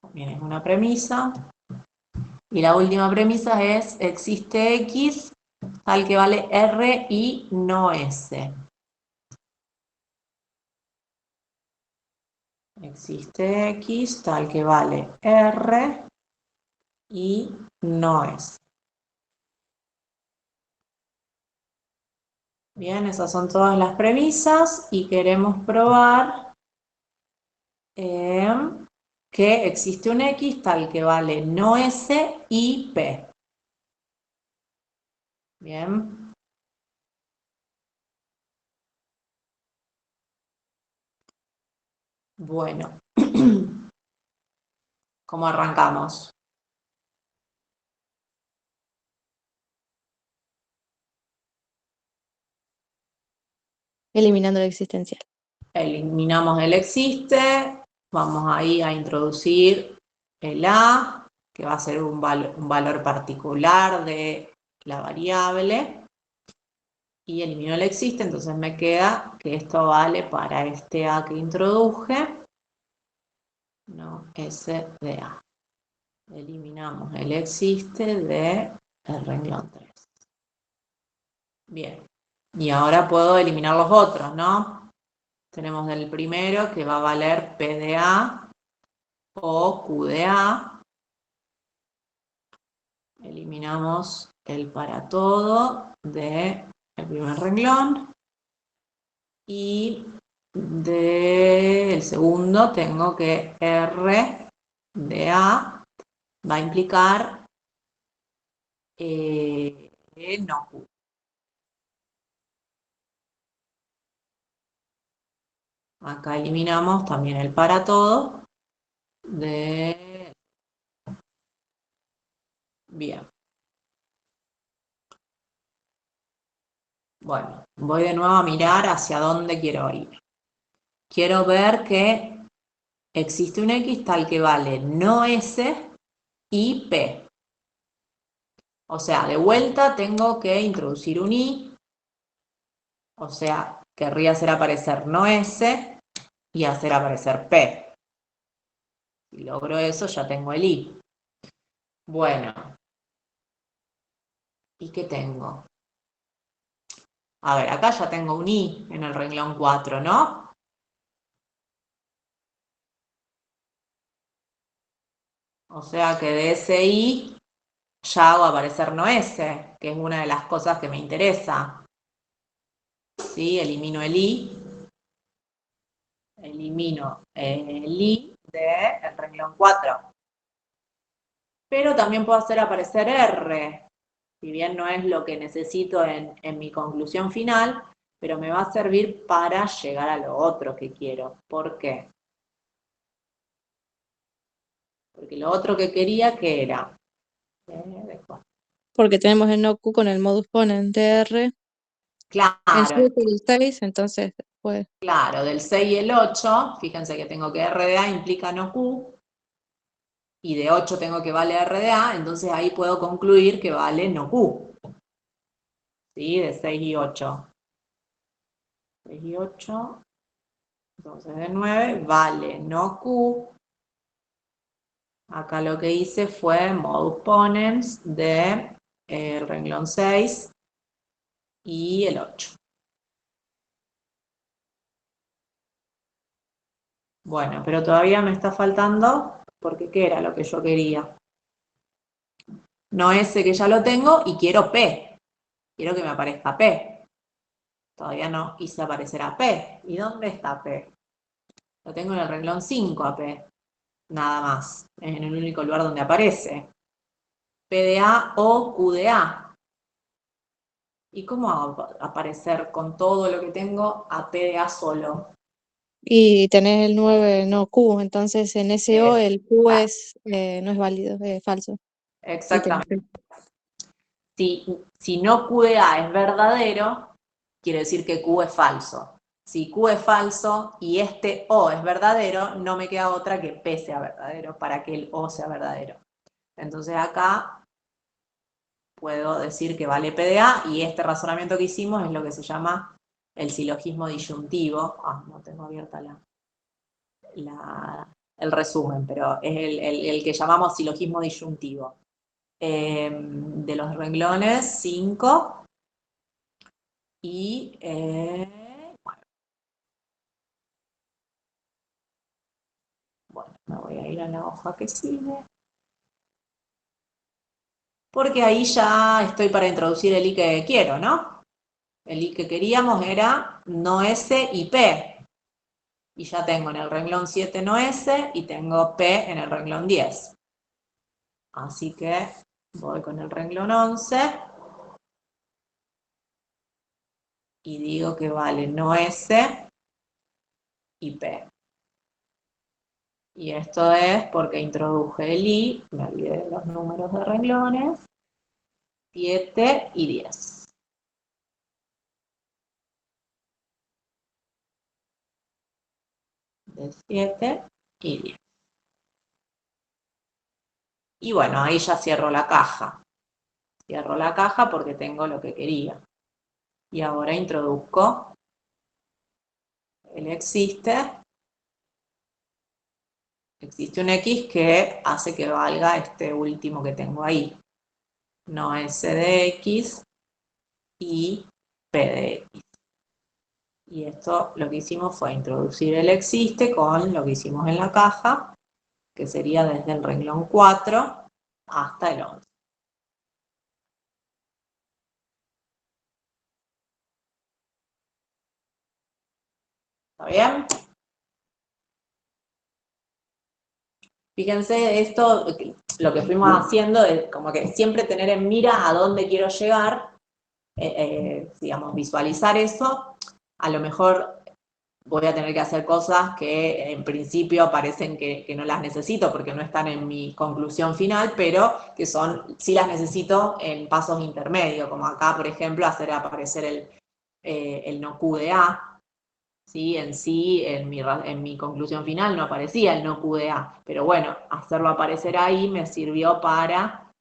También es una premisa. Y la última premisa es, existe X tal que vale R y no S. Existe X tal que vale R y no S. Bien, esas son todas las premisas y queremos probar que existe un X tal que vale no S y P. Bien. Bueno. ¿Cómo arrancamos? Eliminando la existencial. Eliminamos el existe, vamos ahí a introducir el A, que va a ser un valor particular de la variable, y elimino el existe, entonces me queda que esto vale para este A que introduje, no S de A. Eliminamos el existe de el renglón 3. Bien, y ahora puedo eliminar los otros, ¿no? Tenemos el primero que va a valer P de A o Q de A. Eliminamos el para todo del primer renglón. Y del segundo tengo que R de A va a implicar no Q. Acá eliminamos también el para todo de... Bien. Bueno, voy de nuevo a mirar hacia dónde quiero ir. Quiero ver que existe un X tal que vale no S y P. O sea, de vuelta tengo que introducir un I. O sea, querría hacer aparecer no S y hacer aparecer P. Si logro eso, ya tengo el I. Bueno. ¿Y qué tengo? A ver, acá ya tengo un I en el renglón 4, ¿no? O sea que de ese I ya hago aparecer no S, que es una de las cosas que me interesa. ¿Sí? Elimino el I. Elimino el I del renglón 4. Pero también puedo hacer aparecer R, si bien no es lo que necesito en mi conclusión final, pero me va a servir para llegar a lo otro que quiero. ¿Por qué? Porque lo otro que quería, ¿qué era? Porque tenemos el no Q con el modus ponens de R. El Claro, 7 y el 6, entonces después. claro, del 6 y el 8, fíjense que tengo que R de A implica no Q, y de 8 tengo que vale R de A, entonces ahí puedo concluir que vale no Q. ¿Sí? De 6 y 8. 6 y 8, entonces de 9 vale no Q. Acá lo que hice fue modus ponens de el renglón 6 y el 8. Bueno, pero todavía me está faltando, porque ¿qué era lo que yo quería? No S que ya lo tengo y quiero P. Quiero que me aparezca P. Todavía no hice aparecer a P. ¿Y dónde está P? Lo tengo en el renglón 5 a P. Nada más. Es en el único lugar donde aparece. P de A o Q de A. ¿Y cómo hago aparecer con todo lo que tengo a P de A solo? Y tenés el 9 no Q, entonces en SO el Q es, no es válido, es falso. Exactamente. Si no Q de A es verdadero, quiere decir que Q es falso. Si Q es falso y este O es verdadero, no me queda otra que P sea verdadero para que el O sea verdadero. Entonces acá puedo decir que vale P de A y este razonamiento que hicimos es lo que se llama el silogismo disyuntivo. No tengo abierta el resumen, pero es el que llamamos silogismo disyuntivo. De los renglones 5 y bueno, me voy a ir a la hoja que sigue. Porque ahí ya estoy para introducir el I que quiero, ¿no? El I que queríamos era no S y P. Y ya tengo en el renglón 7 no S y tengo P en el renglón 10. Así que voy con el renglón 11 y digo que vale no S y P. Y esto es porque introduje el I, me olvidé de los números de renglones, 7 y 10. De 7 y 10. Y bueno, ahí ya cierro la caja. Cierro la caja porque tengo lo que quería. Y ahora introduzco el existe. Existe un X que hace que valga este último que tengo ahí. No S de X y P de X. Y esto lo que hicimos fue introducir el existe con lo que hicimos en la caja, que sería desde el renglón 4 hasta el 11. ¿Está bien? Fíjense, esto, lo que fuimos haciendo es como que siempre tener en mira a dónde quiero llegar, digamos, visualizar eso. A lo mejor voy a tener que hacer cosas que en principio parecen que no las necesito porque no están en mi conclusión final, pero que sí las necesito en pasos intermedios, como acá, por ejemplo, hacer aparecer el no Q de A. ¿Sí? En sí, en mi conclusión final no aparecía el no Q de A, pero bueno, hacerlo aparecer ahí me sirvió para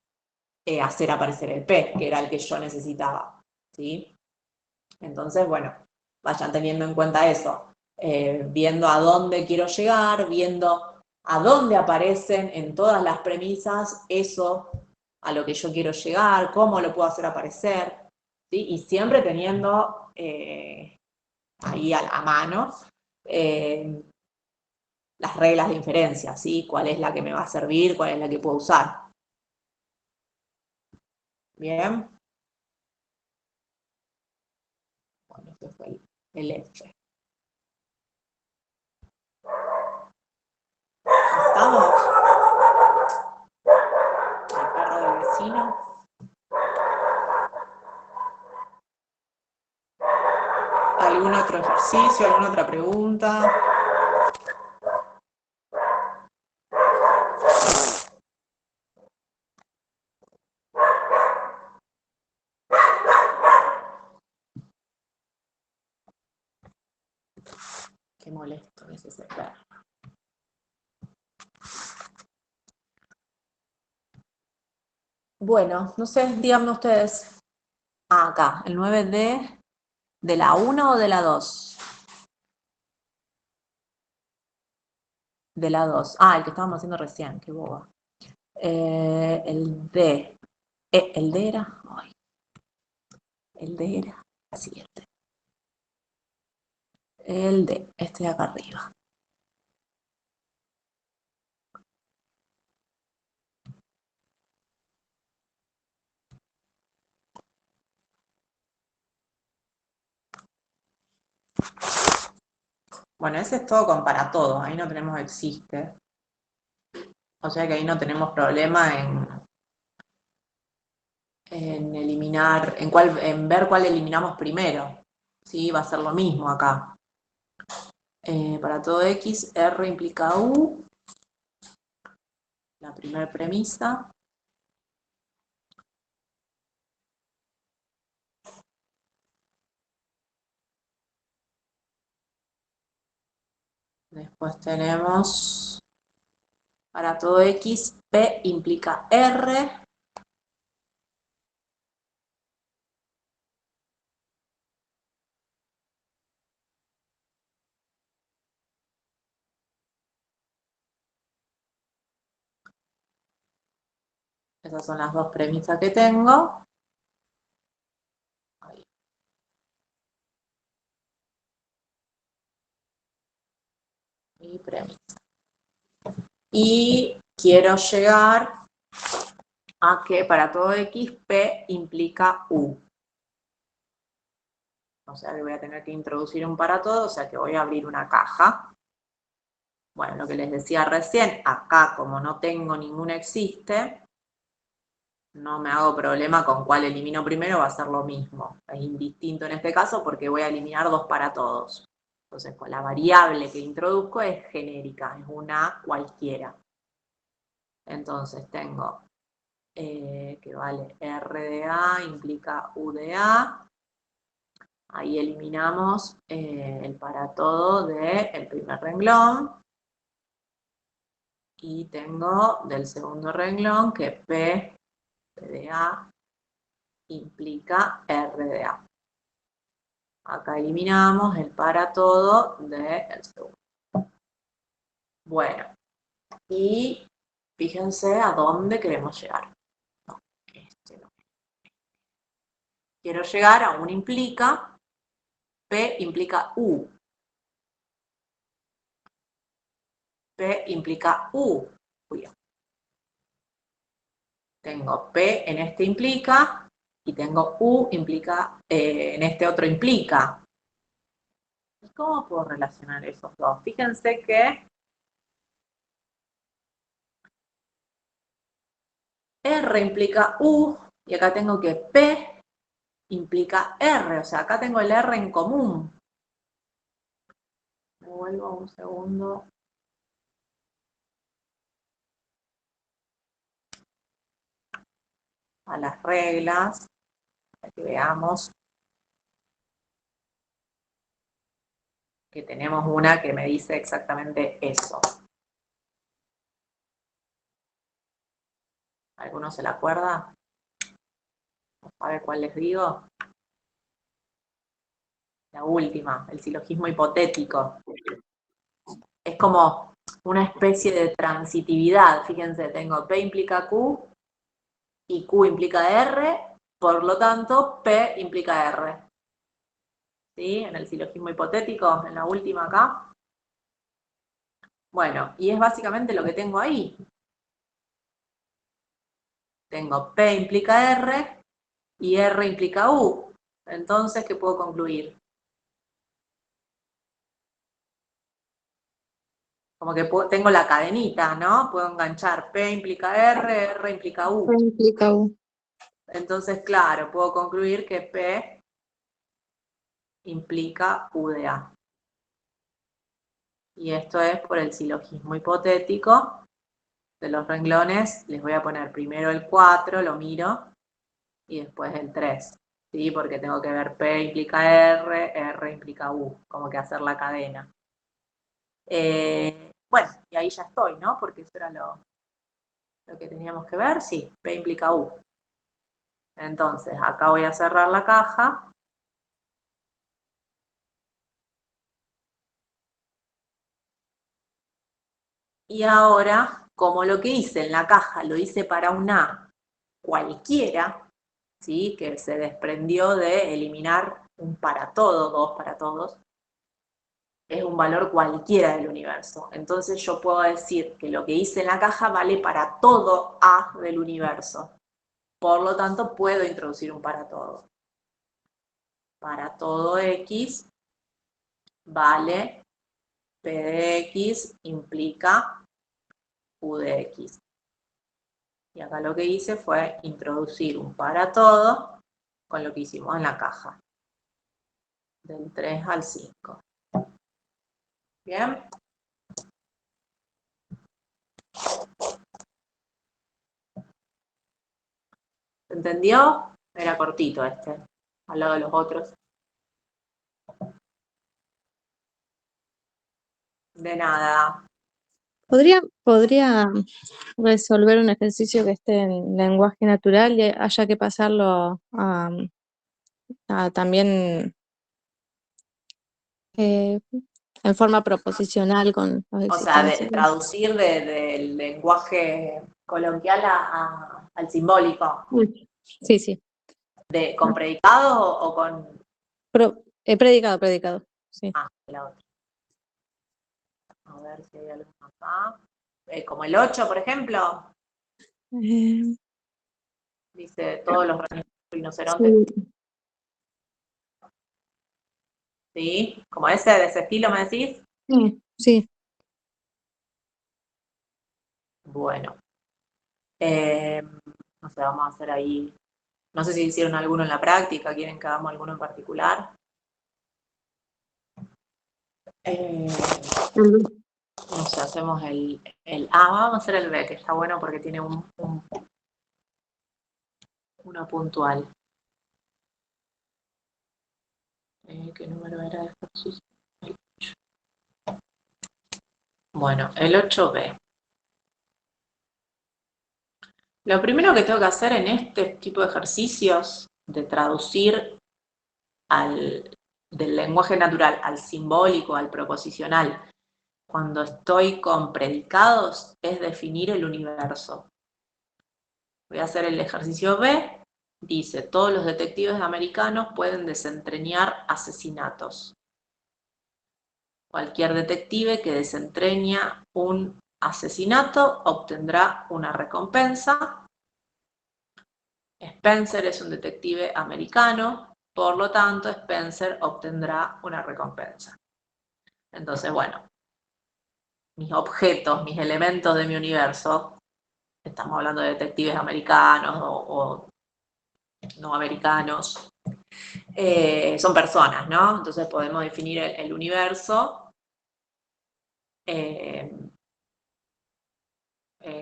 hacer aparecer el P, que era el que yo necesitaba. ¿Sí? Entonces, bueno, vayan teniendo en cuenta eso. Viendo a dónde quiero llegar, viendo a dónde aparecen en todas las premisas eso a lo que yo quiero llegar, cómo lo puedo hacer aparecer, ¿sí? Y siempre teniendo ahí a mano las reglas de inferencia, ¿sí? Cuál es la que me va a servir, cuál es la que puedo usar. Bien. Bueno, este fue el F. ¿Estamos? El perro del vecino. ¿Algún otro ejercicio? ¿Alguna otra pregunta? Qué molesto es ese perro. Bueno, no sé, díganme ustedes. Acá, el 9D, ¿de la 1 o de la 2? De la 2. El que estábamos haciendo recién, qué boba. El D. ¿El D era? Ay. El D era la siguiente. El D, este de acá arriba. Bueno, ese es todo con para todo, ahí no tenemos existe. O sea que ahí no tenemos problema en eliminar, en ver cuál eliminamos primero. ¿Sí? Va a ser lo mismo acá. Para todo X, R implica U. La primera premisa. Después tenemos, para todo X, P implica R. Esas son las dos premisas que tengo. Ahí. Y premisa. Y quiero llegar a que para todo X, P implica U. O sea que voy a tener que introducir un para todo, o sea que voy a abrir una caja. Bueno, lo que les decía recién, acá como no tengo ningún existe, no me hago problema con cuál elimino primero, va a ser lo mismo. Es indistinto en este caso porque voy a eliminar dos para todos. Entonces, pues la variable que introduzco es genérica, es una cualquiera. Entonces tengo que vale R de A implica U de A. Ahí eliminamos el para todo del primer renglón. Y tengo del segundo renglón que P de A implica R de A. Acá eliminamos el para todo del segundo. Bueno, y fíjense a dónde queremos llegar. No, no. Quiero llegar a un implica, P implica U. P implica U. Tengo P en este implica y tengo U implica, en este otro implica. ¿Y cómo puedo relacionar esos dos? Fíjense que R implica U y acá tengo que P implica R, o sea, acá tengo el R en común. Me vuelvo un segundo. A las reglas, para que veamos que tenemos una que me dice exactamente eso. ¿Alguno se la acuerda? ¿Sabe cuál les digo? La última, el silogismo hipotético. Es como una especie de transitividad. Fíjense, tengo P implica Q y Q implica R, por lo tanto, P implica R. ¿Sí? En el silogismo hipotético, en la última acá. Bueno, y es básicamente lo que tengo ahí. Tengo P implica R y R implica U. Entonces, ¿qué puedo concluir? Como que tengo la cadenita, ¿no? Puedo enganchar P implica R, R implica U. P implica U. Entonces, claro, puedo concluir que P implica U de A. Y esto es por el silogismo hipotético de los renglones. Les voy a poner primero el 4, lo miro, y después el 3. ¿Sí? Porque tengo que ver P implica R, R implica U. Como que hacer la cadena. Bueno, y ahí ya estoy, ¿no? Porque eso era lo que teníamos que ver. Sí, P implica U. Entonces, acá voy a cerrar la caja. Y ahora, como lo que hice en la caja lo hice para un A cualquiera, ¿sí? Que se desprendió de eliminar un para todo, dos para todos, es un valor cualquiera del universo. Entonces yo puedo decir que lo que hice en la caja vale para todo A del universo. Por lo tanto, puedo introducir un para todo. Para todo X vale P de X implica U de X. Y acá lo que hice fue introducir un para todo con lo que hicimos en la caja. Del 3 al 5. Bien. ¿Se entendió? Era cortito este, al lado de los otros. De nada. ¿Podría resolver un ejercicio que esté en lenguaje natural y haya que pasarlo a también en forma proposicional con los O sea, de existenciales? traducir del lenguaje coloquial al simbólico. Sí, sí. ¿Con predicado o con...? Predicado, sí. La otra. A ver si hay algo acá. Como el 8, por ejemplo. Eh, Dice, todos los rinocerontes. sí. ¿Sí? ¿Como ese, de ese estilo me decís? Sí. Bueno. No sé, vamos a hacer ahí... No sé si hicieron alguno en la práctica, quieren que hagamos alguno en particular. No sé, hacemos vamos a hacer el B, que está bueno porque tiene uno puntual. ¿Qué número era este ejercicio? El 8. Bueno, el 8B. Lo primero que tengo que hacer en este tipo de ejercicios de traducir del lenguaje natural al simbólico, al proposicional, cuando estoy con predicados, es definir el universo. Voy a hacer el ejercicio B. Dice, todos los detectives americanos pueden desentrañar asesinatos. Cualquier detective que desentraña un asesinato obtendrá una recompensa. Spencer es un detective americano, por lo tanto, Spencer obtendrá una recompensa. Entonces, bueno, mis objetos, mis elementos de mi universo, estamos hablando de detectives americanos o no americanos, son personas, ¿no? Entonces podemos definir el universo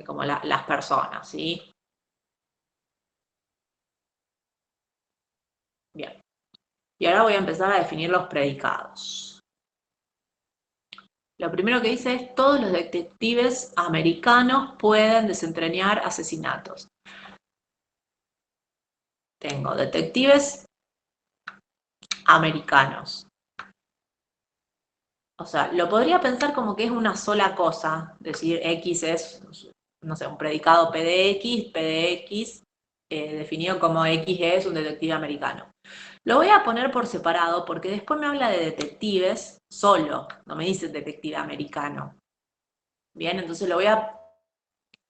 como las personas, ¿sí? Bien. Y ahora voy a empezar a definir los predicados. Lo primero que dice es, todos los detectives americanos pueden desentrañar asesinatos. Tengo detectives americanos. O sea, lo podría pensar como que es una sola cosa, decir X es, no sé, un predicado PDX definido como X es un detective americano. Lo voy a poner por separado porque después me habla de detectives solo, no me dice detective americano. Bien, entonces lo voy a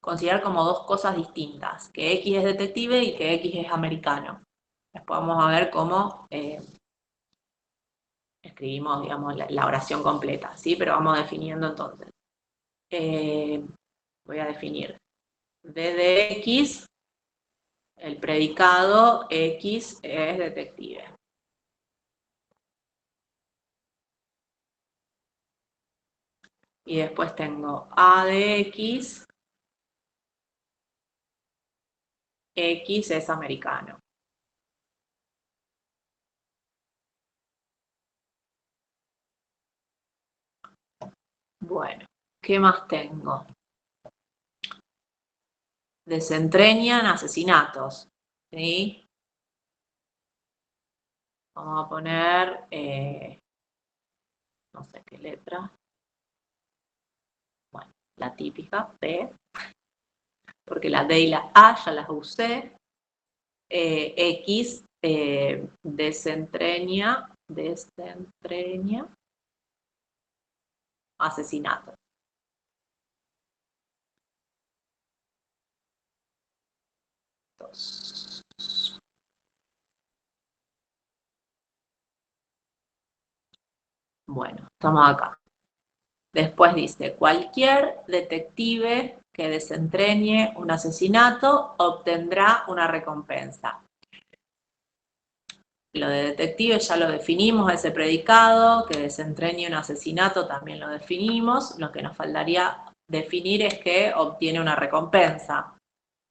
considerar como dos cosas distintas, que X es detective y que X es americano. Después vamos a ver cómo escribimos, digamos, la oración completa, ¿sí? Pero vamos definiendo entonces. Voy a definir D de X, el predicado X es detective. Y después tengo A de X, X es americano. Bueno, ¿qué más tengo? Desentrañan asesinatos, ¿sí? Vamos a poner, no sé qué letra. Bueno, la típica, D, porque la D y la A ya las usé. X, desentraña asesinato. Bueno, estamos acá. Después dice, cualquier detective que desentrañe un asesinato obtendrá una recompensa. Lo de detective ya lo definimos, ese predicado, que desentrañe un asesinato también lo definimos. Lo que nos faltaría definir es que obtiene una recompensa,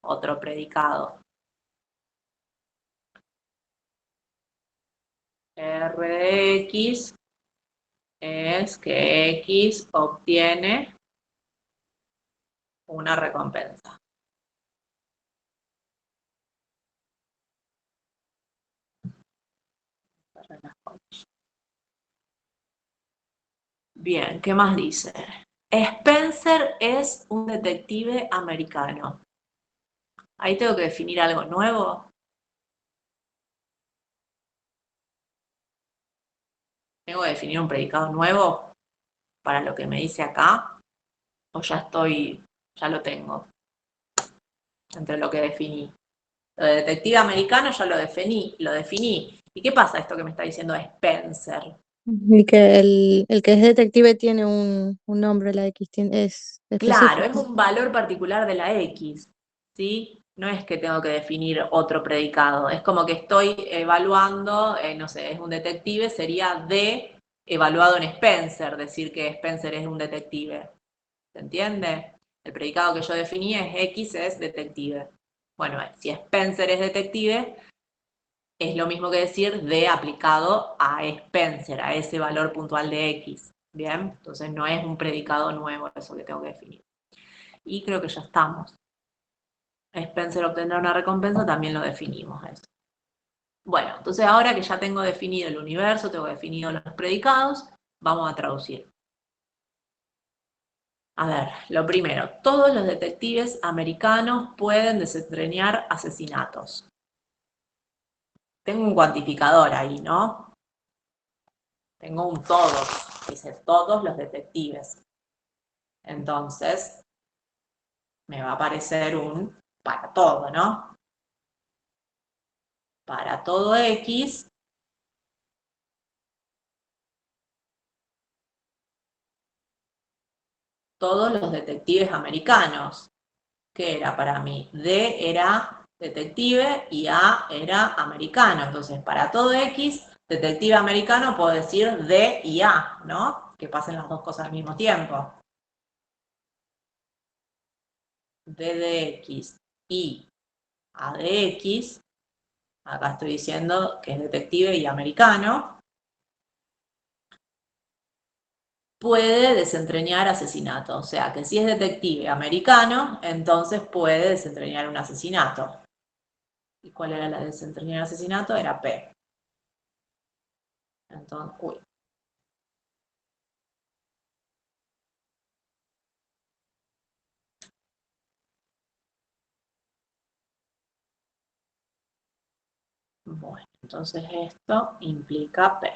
otro predicado. R de X es que X obtiene una recompensa. Bien, ¿qué más dice? Spencer es un detective americano. Ahí tengo que definir algo nuevo. ¿Tengo que definir un predicado nuevo para lo que me dice acá? ¿O ya lo tengo entre lo que definí? Lo de detective americano ya lo definí. ¿Y qué pasa esto que me está diciendo Spencer? Y que el que es detective tiene un nombre, la X es Claro, es específico. un valor particular de la X, ¿sí? No es que tengo que definir otro predicado, es como que estoy evaluando, no sé, es un detective, sería de evaluado en Spencer, decir que Spencer es un detective. ¿Se entiende? El predicado que yo definí es X es detective. Bueno, si Spencer es detective, es lo mismo que decir de aplicado a Spencer, a ese valor puntual de X. Bien, entonces no es un predicado nuevo eso que tengo que definir. Y creo que ya estamos. Spencer obtendrá una recompensa, también lo definimos eso. Bueno, entonces ahora que ya tengo definido el universo, tengo definido los predicados, vamos a traducir. A ver, lo primero, todos los detectives americanos pueden desentrañar asesinatos. Tengo un cuantificador ahí, ¿no? Tengo un todos, dice todos los detectives. Entonces, me va a aparecer un para todo, ¿no? Para todo X, todos los detectives americanos. ¿Qué era para mí? D era detective y A era americano. Entonces, para todo X, detective americano, puedo decir D y A, ¿no? Que pasen las dos cosas al mismo tiempo. D de X y A de X. Acá estoy diciendo que es detective y americano. Puede desentrañar asesinato. O sea, que si es detective americano, entonces puede desentrañar un asesinato. ¿Y cuál era la de desentrañar asesinato? Era P. Entonces, uy. Bueno, entonces esto implica P.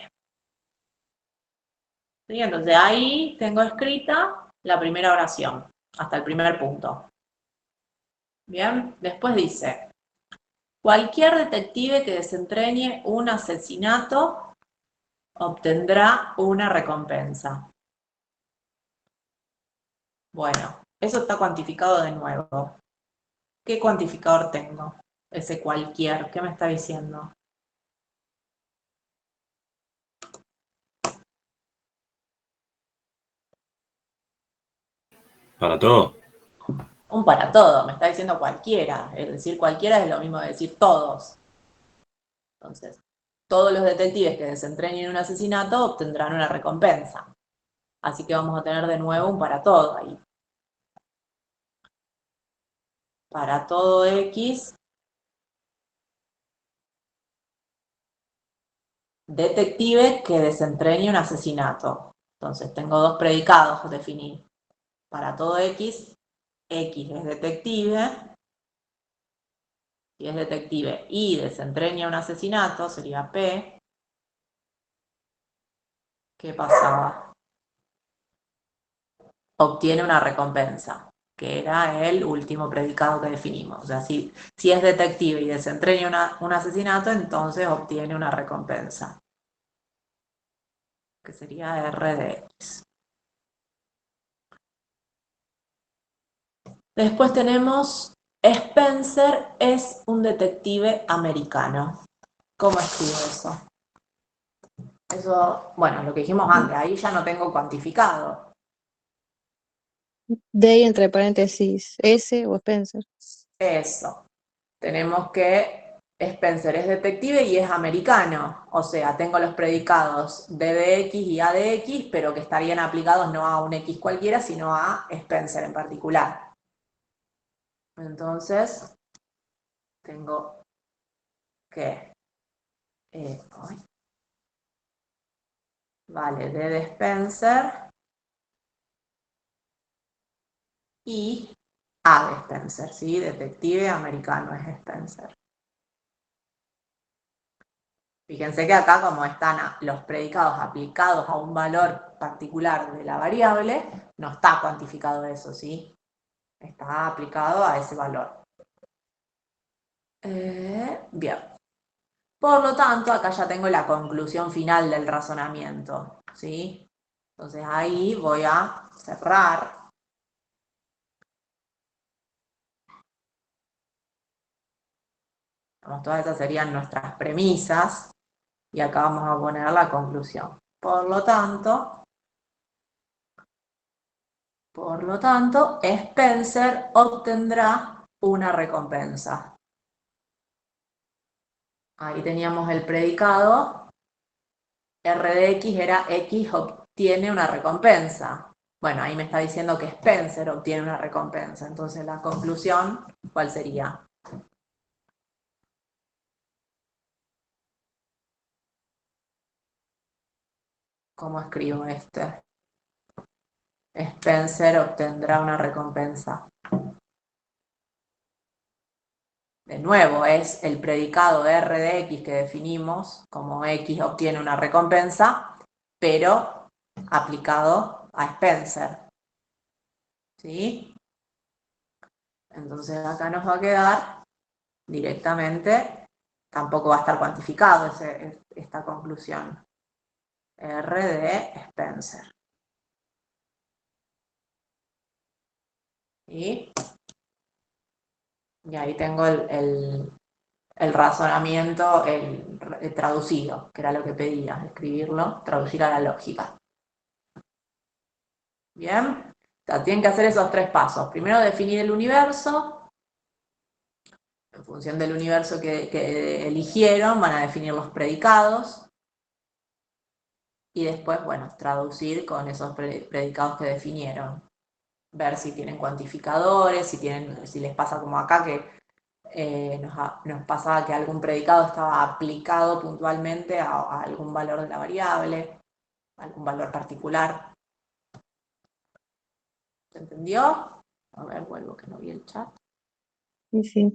¿Sí? Entonces ahí tengo escrita la primera oración, hasta el primer punto. Bien, después dice, cualquier detective que desentrañe un asesinato obtendrá una recompensa. Bueno, eso está cuantificado de nuevo. ¿Qué cuantificador tengo? Ese cualquier, ¿qué me está diciendo? ¿Para todo? Un para todo, me está diciendo cualquiera. Es decir, cualquiera es lo mismo de decir todos. Entonces, todos los detectives que desentrañen un asesinato obtendrán una recompensa. Así que vamos a tener de nuevo un para todo ahí. Para todo X, detective que desentrañe un asesinato. Entonces, tengo dos predicados definir. Para todo X, X es detective. Si es detective y desentraña un asesinato, sería P. ¿Qué pasaba? Obtiene una recompensa, que era el último predicado que definimos. O sea, si es detective y desentraña un asesinato, entonces obtiene una recompensa, que sería R de X. Después tenemos, Spencer es un detective americano. ¿Cómo escribo eso? Eso, bueno, lo que dijimos antes, ahí ya no tengo cuantificado. D entre paréntesis S o Spencer. Eso. Tenemos que Spencer es detective y es americano, o sea, tengo los predicados D de X y A de X, pero que estarían aplicados no a un X cualquiera, sino a Spencer en particular. Entonces, tengo que, vale, D de Spencer y A de Spencer, ¿sí? Detective americano es Spencer. Fíjense que acá, como están los predicados aplicados a un valor particular de la variable, no está cuantificado eso, ¿sí? Está aplicado a ese valor. Bien. Por lo tanto, acá ya tengo la conclusión final del razonamiento, ¿sí? Entonces ahí voy a cerrar. Todas esas serían nuestras premisas. Y acá vamos a poner la conclusión. Por lo tanto, Spencer obtendrá una recompensa. Ahí teníamos el predicado. R de X era X obtiene una recompensa. Bueno, ahí me está diciendo que Spencer obtiene una recompensa. Entonces la conclusión, ¿cuál sería? ¿Cómo escribo este? Spencer obtendrá una recompensa. De nuevo, es el predicado R de X que definimos como X obtiene una recompensa, pero aplicado a Spencer. ¿Sí? Entonces acá nos va a quedar directamente, tampoco va a estar cuantificado esta conclusión. R de Spencer. ¿Sí? Y ahí tengo el razonamiento el traducido, que era lo que pedía, escribirlo, traducir a la lógica. Bien, o sea, tienen que hacer esos tres pasos. Primero definir el universo. En función del universo que eligieron, van a definir los predicados. Y después, bueno, traducir con esos predicados que definieron. Ver si tienen cuantificadores, si les pasa como acá que nos pasaba que algún predicado estaba aplicado puntualmente a algún valor de la variable, algún valor particular. ¿Se entendió? A ver, vuelvo que no vi el chat. Sí, sí.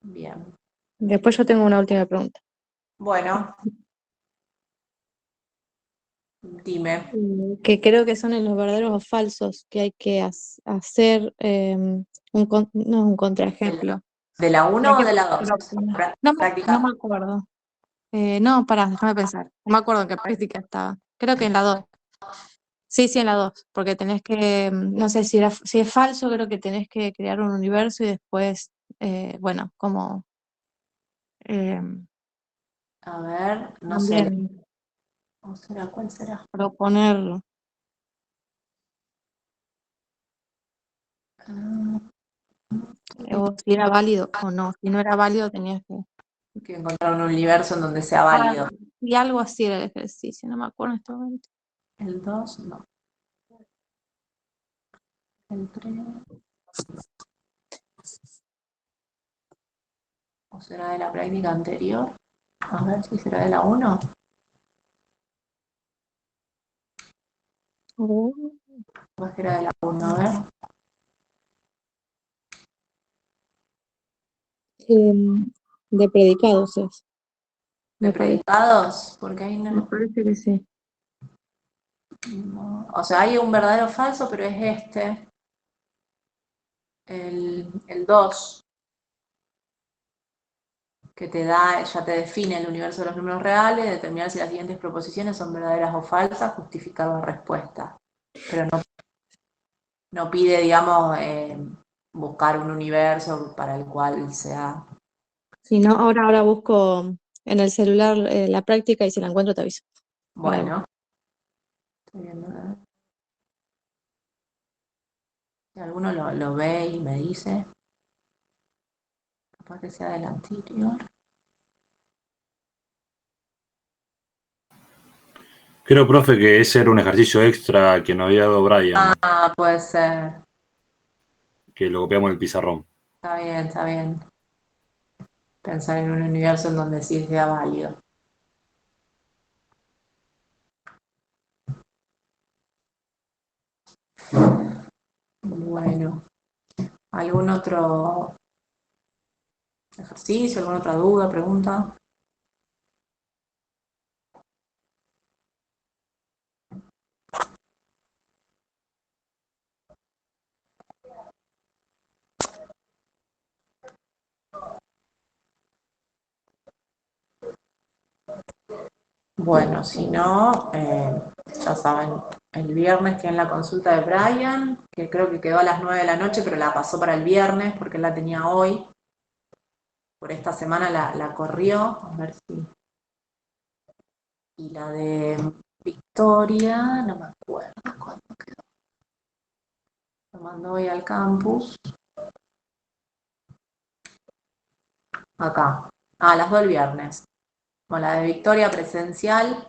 Bien. Después yo tengo una última pregunta. Bueno, dime. Que creo que son en los verdaderos o falsos que hay que hacer un contraejemplo. ¿De la Hay 1 o que de la 2? proponer. Práctica. No me acuerdo. No, pará, déjame pensar. No me acuerdo en qué práctica estaba. Creo que en la 2. Sí, sí, en la 2, porque tenés que, no sé si es falso, creo que tenés que crear un universo y después, bueno, como eh, A ver, no sé. también ¿Cómo será? ¿Cuál será? proponerlo. Ah, O si era válido o no. Si no era válido, tenías que. hay que encontrar un universo en donde sea Ah, válido. y algo así era el ejercicio, no me acuerdo en este momento. El 2, no. El 3. ¿O será de la práctica anterior? A ver si será de la 1. Oh. O será de la 1, a ver. De predicados es, ¿De me parece. predicados? Porque ahí Me no. parece que sí. O sea, hay un verdadero falso, pero es este. El 2. Que te da, ya te define el universo de los números reales, determinar si las siguientes proposiciones son verdaderas o falsas, justificar la respuesta. Pero no pide, digamos, buscar un universo para el cual sea. Si no, ahora busco en el celular la práctica y si la encuentro te aviso. Bueno, estoy viendo, si alguno lo ve y me dice. Capaz que sea del anterior. Creo, profe, que ese era un ejercicio extra que nos había dado Brian, Ah, puede ser. que lo copiamos en el pizarrón. Está bien, está bien. Pensar en un universo en donde sí sea válido. Bueno, ¿algún otro ejercicio, alguna otra duda, pregunta? Bueno, si no, ya saben, el viernes tienen la consulta de Brian, que creo que quedó a las 9 de la noche, pero la pasó para el viernes porque él la tenía hoy. Por esta semana la corrió, a ver si. Y la de Victoria, no me acuerdo cuándo quedó. Lo mandó hoy al campus. Acá. Ah, las dos el viernes. Bueno, la de Victoria presencial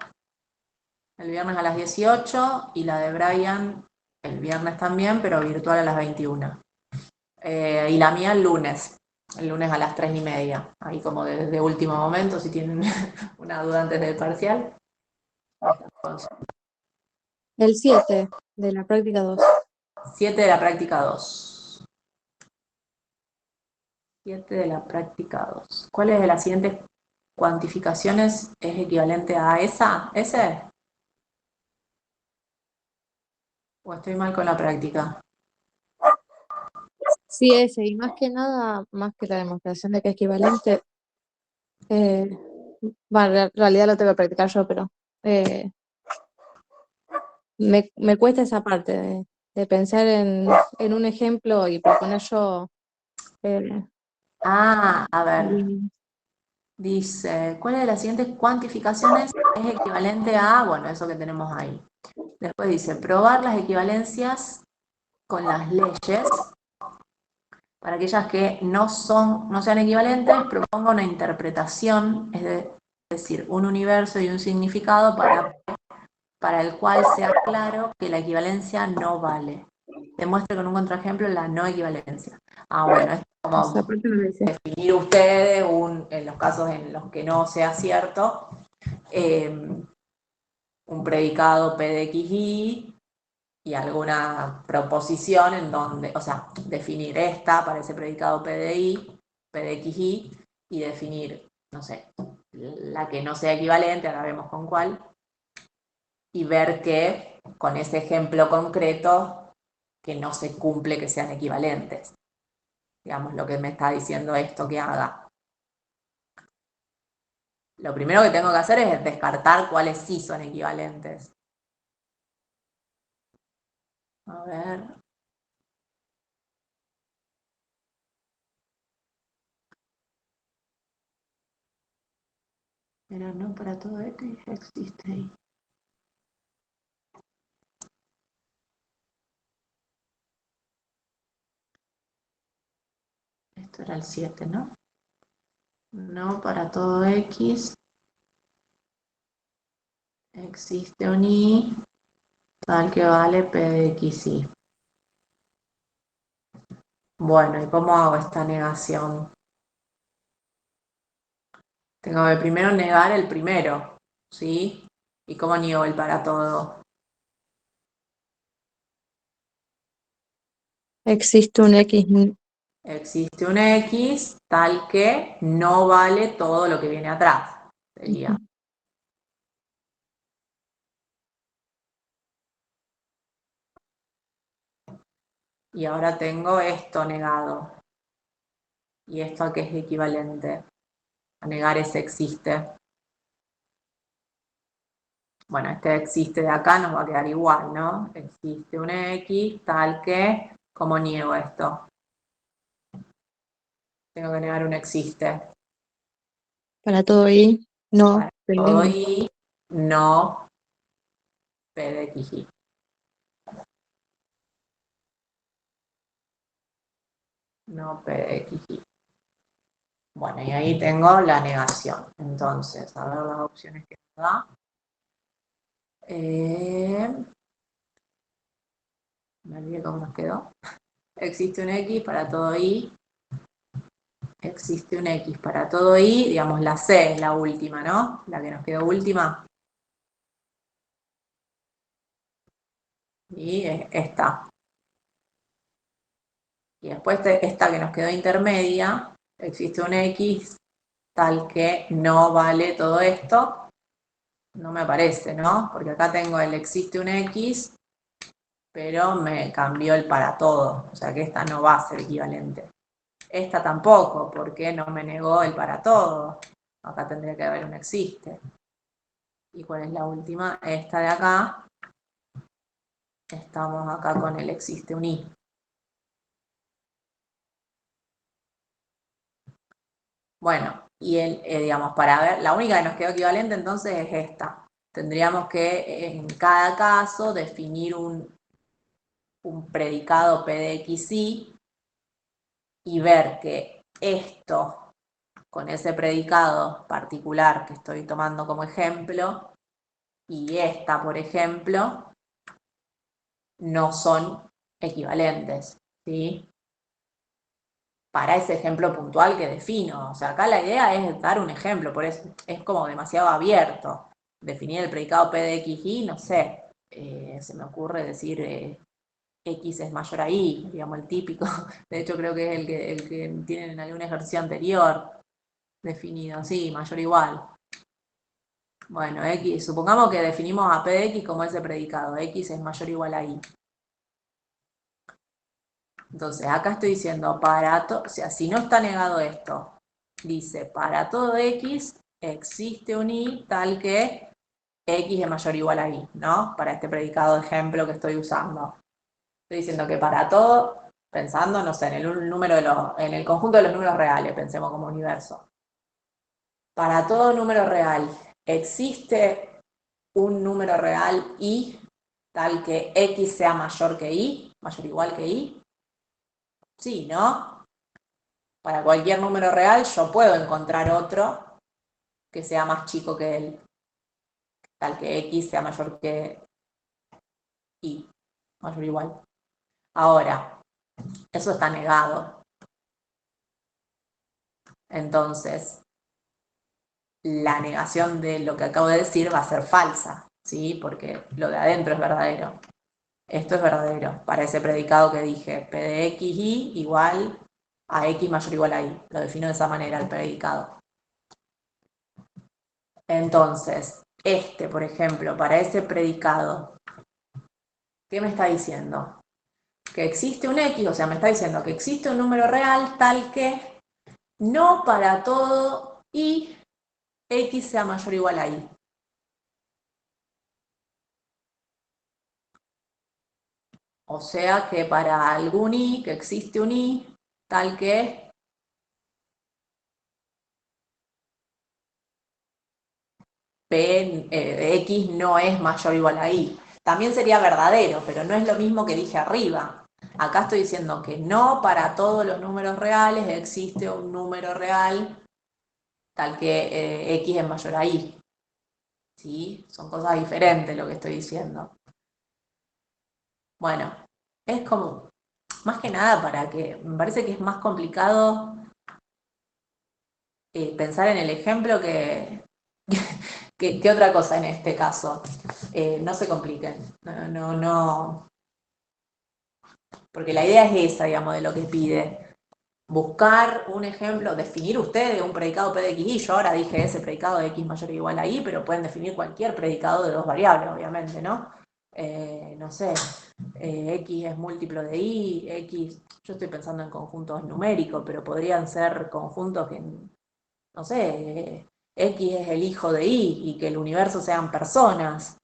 el viernes a las 18 y la de Brian el viernes también, pero virtual a las 21. Y la mía el lunes a las 3:30. Ahí como de último momento, si tienen una duda antes del parcial. El 7 de la práctica 2. 7 de la práctica 2. 7 de la práctica 2. ¿Cuáles de las siguientes cuantificaciones es equivalente a esa? ¿Ese? ¿O estoy mal con la práctica? Sí, ese, y más que nada, más que la demostración de que es equivalente, bueno, en realidad lo tengo que practicar yo, pero eh, me cuesta esa parte de pensar en un ejemplo y proponer yo eh, A ver. líneas. Dice, ¿cuál de las siguientes cuantificaciones es equivalente a, bueno, eso que tenemos ahí? Después dice, probar las equivalencias con las leyes. Para aquellas que no sean equivalentes, propongo una interpretación, es decir, un universo y un significado para el cual sea claro que la equivalencia no vale. Demuestre con un contraejemplo la no equivalencia. Ah, bueno, es Esa como parte no lo hice. definir ustedes, en los casos en los que no sea cierto, un predicado P de X, y alguna proposición en donde, o sea, definir esta para ese predicado P de I, P de X, y definir, no sé, la que no sea equivalente, ahora vemos con cuál, y ver que con ese ejemplo concreto que no se cumple que sean equivalentes. Digamos, lo que me está diciendo esto que haga. Lo primero que tengo que hacer es descartar cuáles sí son equivalentes. A ver. Pero no para todo esto ya existe ahí. Esto era el 7, ¿no? No para todo X existe un Y tal que vale P de X, Y. Bueno, ¿y cómo hago esta negación? Tengo que primero negar el primero, ¿sí? ¿Y cómo niego el para todo? Existe un X. Existe un X tal que no vale todo lo que viene atrás. Sería. Y ahora tengo esto negado. ¿Y esto a qué es equivalente? A negar ese existe. Bueno, este existe de acá nos va a quedar igual, ¿no? Existe un X tal que, ¿cómo niego esto? Tengo que negar un existe. Para todo Y, no. Para todo Y, no P de X, Y. No P de X, Y. Bueno, y ahí tengo la negación. Entonces, a ver las opciones que me da. Me olvidé cómo nos quedó. Existe un X para todo Y. Existe un X para todo Y. Digamos, la C es la última, ¿no? La que nos quedó última. Y esta. Y después esta que nos quedó intermedia. Existe un X tal que no vale todo esto. No me aparece, ¿no? Porque acá tengo el existe un X, pero me cambió el para todo. O sea que esta no va a ser equivalente. Esta tampoco, porque no me negó el para todo. Acá tendría que haber un existe. ¿Y cuál es la última? Esta de acá. Estamos acá con el existe un Y. Bueno, y digamos, para ver, la única que nos quedó equivalente entonces es esta. Tendríamos que en cada caso definir un predicado P de X, Y y ver que esto, con ese predicado particular que estoy tomando como ejemplo, y esta, por ejemplo, no son equivalentes, ¿sí? Para ese ejemplo puntual que defino. O sea, acá la idea es dar un ejemplo, por eso es como demasiado abierto. Definir el predicado P de X, Y, no sé, se me ocurre decir X es mayor a Y, digamos el típico. De hecho, creo que es el que tienen en algún ejercicio anterior definido, sí, mayor o igual. Bueno, X, supongamos que definimos a P de X como ese predicado, X es mayor o igual a Y. Entonces, acá estoy diciendo, o sea, si no está negado esto, dice, para todo X existe un Y tal que X es mayor o igual a Y, ¿no? Para este predicado ejemplo que estoy usando. Estoy diciendo que para todo, pensando, no sé, en el conjunto de los números reales, pensemos como universo. Para todo número real, existe un número real Y tal que X sea mayor que Y, mayor o igual que Y. Sí, ¿no? Para cualquier número real yo puedo encontrar otro que sea más chico que él, tal que X sea mayor que Y, mayor o igual. Ahora, eso está negado. Entonces, la negación de lo que acabo de decir va a ser falsa, ¿sí? Porque lo de adentro es verdadero. Esto es verdadero para ese predicado que dije, P de X, Y igual a X mayor o igual a Y. Lo defino de esa manera el predicado. Entonces, por ejemplo, para ese predicado, ¿qué me está diciendo? Que existe un X, o sea, me está diciendo que existe un número real tal que no para todo Y X sea mayor o igual a Y. O sea que para algún Y, que existe un Y, tal que X no es mayor o igual a Y. También sería verdadero, pero no es lo mismo que dije arriba. Acá estoy diciendo que no para todos los números reales existe un número real tal que X es mayor a Y. ¿Sí? Son cosas diferentes lo que estoy diciendo. Bueno, es como, más que nada para que, me parece que es más complicado pensar en el ejemplo que otra cosa en este caso. No se compliquen, no, porque la idea es esa, digamos, de lo que pide. Buscar un ejemplo, definir ustedes un predicado P de X, Y. Yo ahora dije ese predicado de X mayor o igual a Y, pero pueden definir cualquier predicado de dos variables, obviamente, ¿no? No sé, X es múltiplo de Y, X, yo estoy pensando en conjuntos numéricos, pero podrían ser conjuntos que, no sé, X es el hijo de Y y que el universo sean personas.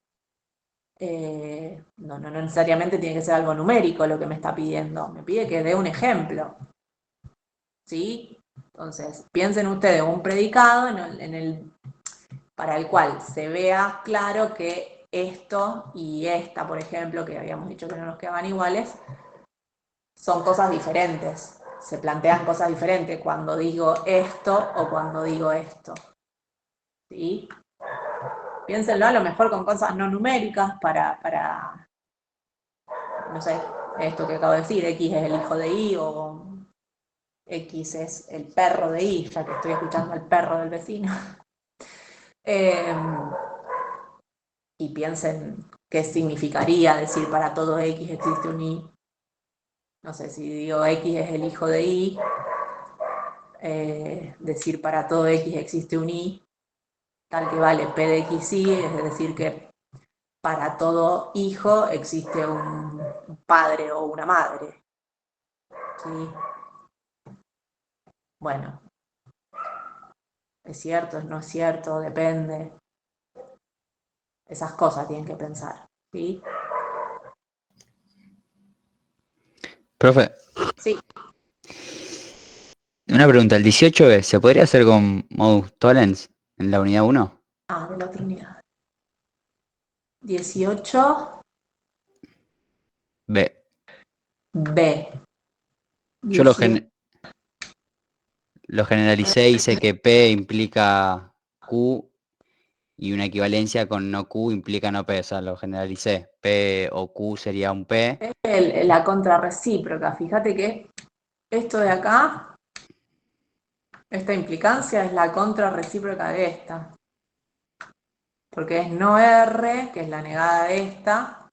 No necesariamente tiene que ser algo numérico lo que me está pidiendo, me pide que dé un ejemplo. ¿Sí? Entonces, piensen ustedes un predicado para el cual se vea claro que esto y esta, por ejemplo, que habíamos dicho que no nos quedaban iguales, son cosas diferentes. se plantean cosas diferentes cuando digo esto o cuando digo esto. ¿Sí? Piénsenlo a lo mejor con cosas no numéricas para no sé, esto que acabo de decir, X es el hijo de Y o X es el perro de Y, ya que estoy escuchando al perro del vecino. Y piensen qué significaría decir para todo X existe un Y. No sé, si digo X es el hijo de Y, decir para todo X existe un Y, tal que vale P de X Y, es decir que para todo hijo existe un padre o una madre. ¿Sí? Bueno, es cierto, no es cierto, depende. Esas cosas tienen que pensar. ¿Sí? Profe, Sí. una pregunta. ¿El 18B se podría hacer con modus tollens en la unidad 1? Ah, de la otra unidad. 18 B. B. Yo 18. lo generalicé y sé que P implica Q y una equivalencia con no Q implica no P. O sea, lo generalicé. P o Q sería un P. Es la contrarrecíproca. Fíjate que esto de acá, esta implicancia es la contrarrecíproca de esta. Porque es no R, que es la negada de esta,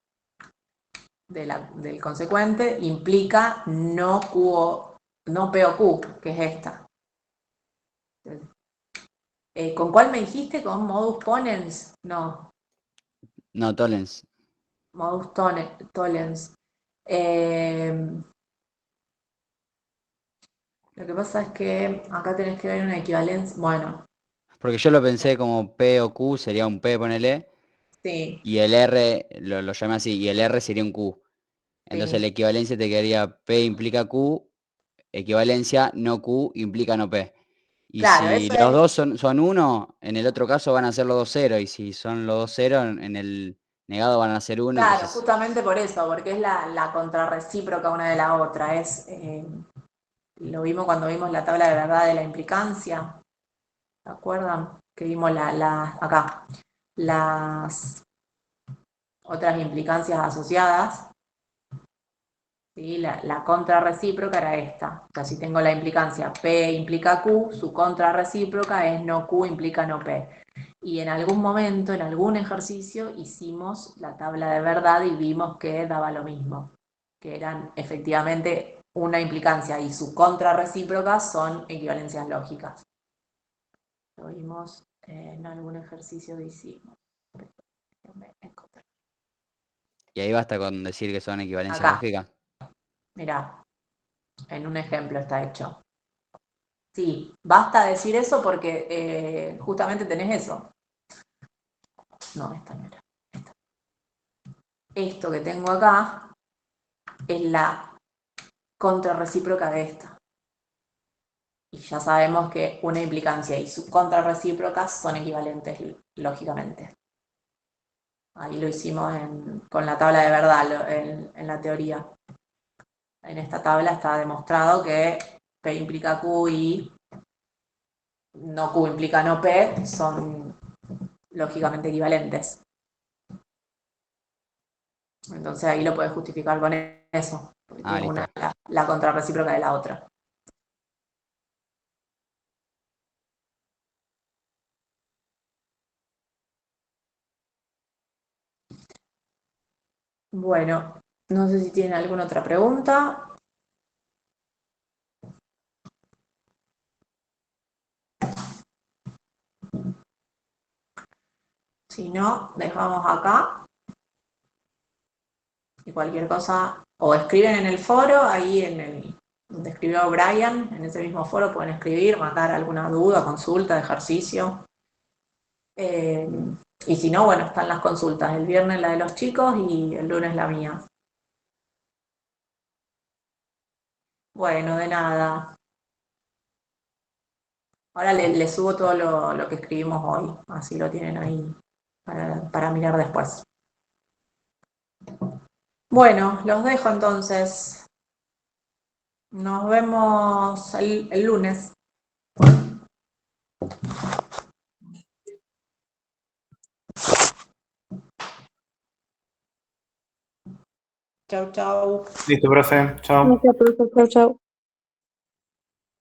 del consecuente, implica no Q no P o Q, que es esta. ¿Con cuál me dijiste? ¿Con modus ponens? No, No, tollens. modus tollens. Lo que pasa es que acá tenés que ver una equivalencia. Bueno, Porque yo lo pensé como P o Q sería un P, ponele. sí, Y el R, lo llamé así, y el R sería un Q. Entonces sí. la equivalencia te quedaría P implica Q, equivalencia no Q implica no P. Y Claro, si eso los es. dos son uno, en el otro caso van a ser los dos cero. Y si son los dos cero, en el negado van a ser uno. Claro, Entonces, justamente por eso, porque es la contrarrecíproca una de la otra. Lo vimos cuando vimos la tabla de verdad de la implicancia. ¿Se acuerdan? Que vimos acá, las otras implicancias asociadas. ¿Sí? La contrarrecíproca era esta. O sea, si tengo la implicancia P implica Q, su contrarrecíproca es no Q implica no P. Y en algún momento, en algún ejercicio, hicimos la tabla de verdad y vimos que daba lo mismo, que eran efectivamente una implicancia y su contrarrecíproca son equivalencias lógicas. Lo vimos en algún ejercicio que hicimos. y ahí basta con decir que son equivalencias Acá, lógicas. mirá, en un ejemplo está hecho. Sí, basta decir eso porque justamente tenés eso. No, esta no era. Esto que tengo acá es la contrarrecíproca de esta. Y ya sabemos que una implicancia y sus contrarrecíprocas son equivalentes lógicamente. Ahí lo hicimos con la tabla de verdad en la teoría. En esta tabla está demostrado que P implica Q y no Q implica no P son lógicamente equivalentes. Entonces ahí lo puedes justificar con eso, porque Ah, tiene una listo. la contrarrecíproca de la otra. Bueno, no sé si tienen alguna otra pregunta. Si no, dejamos acá y cualquier cosa, o escriben en el foro, ahí donde escribió Brian, en ese mismo foro pueden escribir, mandar alguna duda, consulta, ejercicio. Y si no, bueno, están las consultas, el viernes la de los chicos y el lunes la mía. Bueno, de nada. Ahora les subo todo lo que escribimos hoy, así lo tienen ahí para mirar después. Bueno, los dejo entonces. Nos vemos el lunes. Chau, chau. Listo, profe. Chao. Gracias, profe. Chau, chau.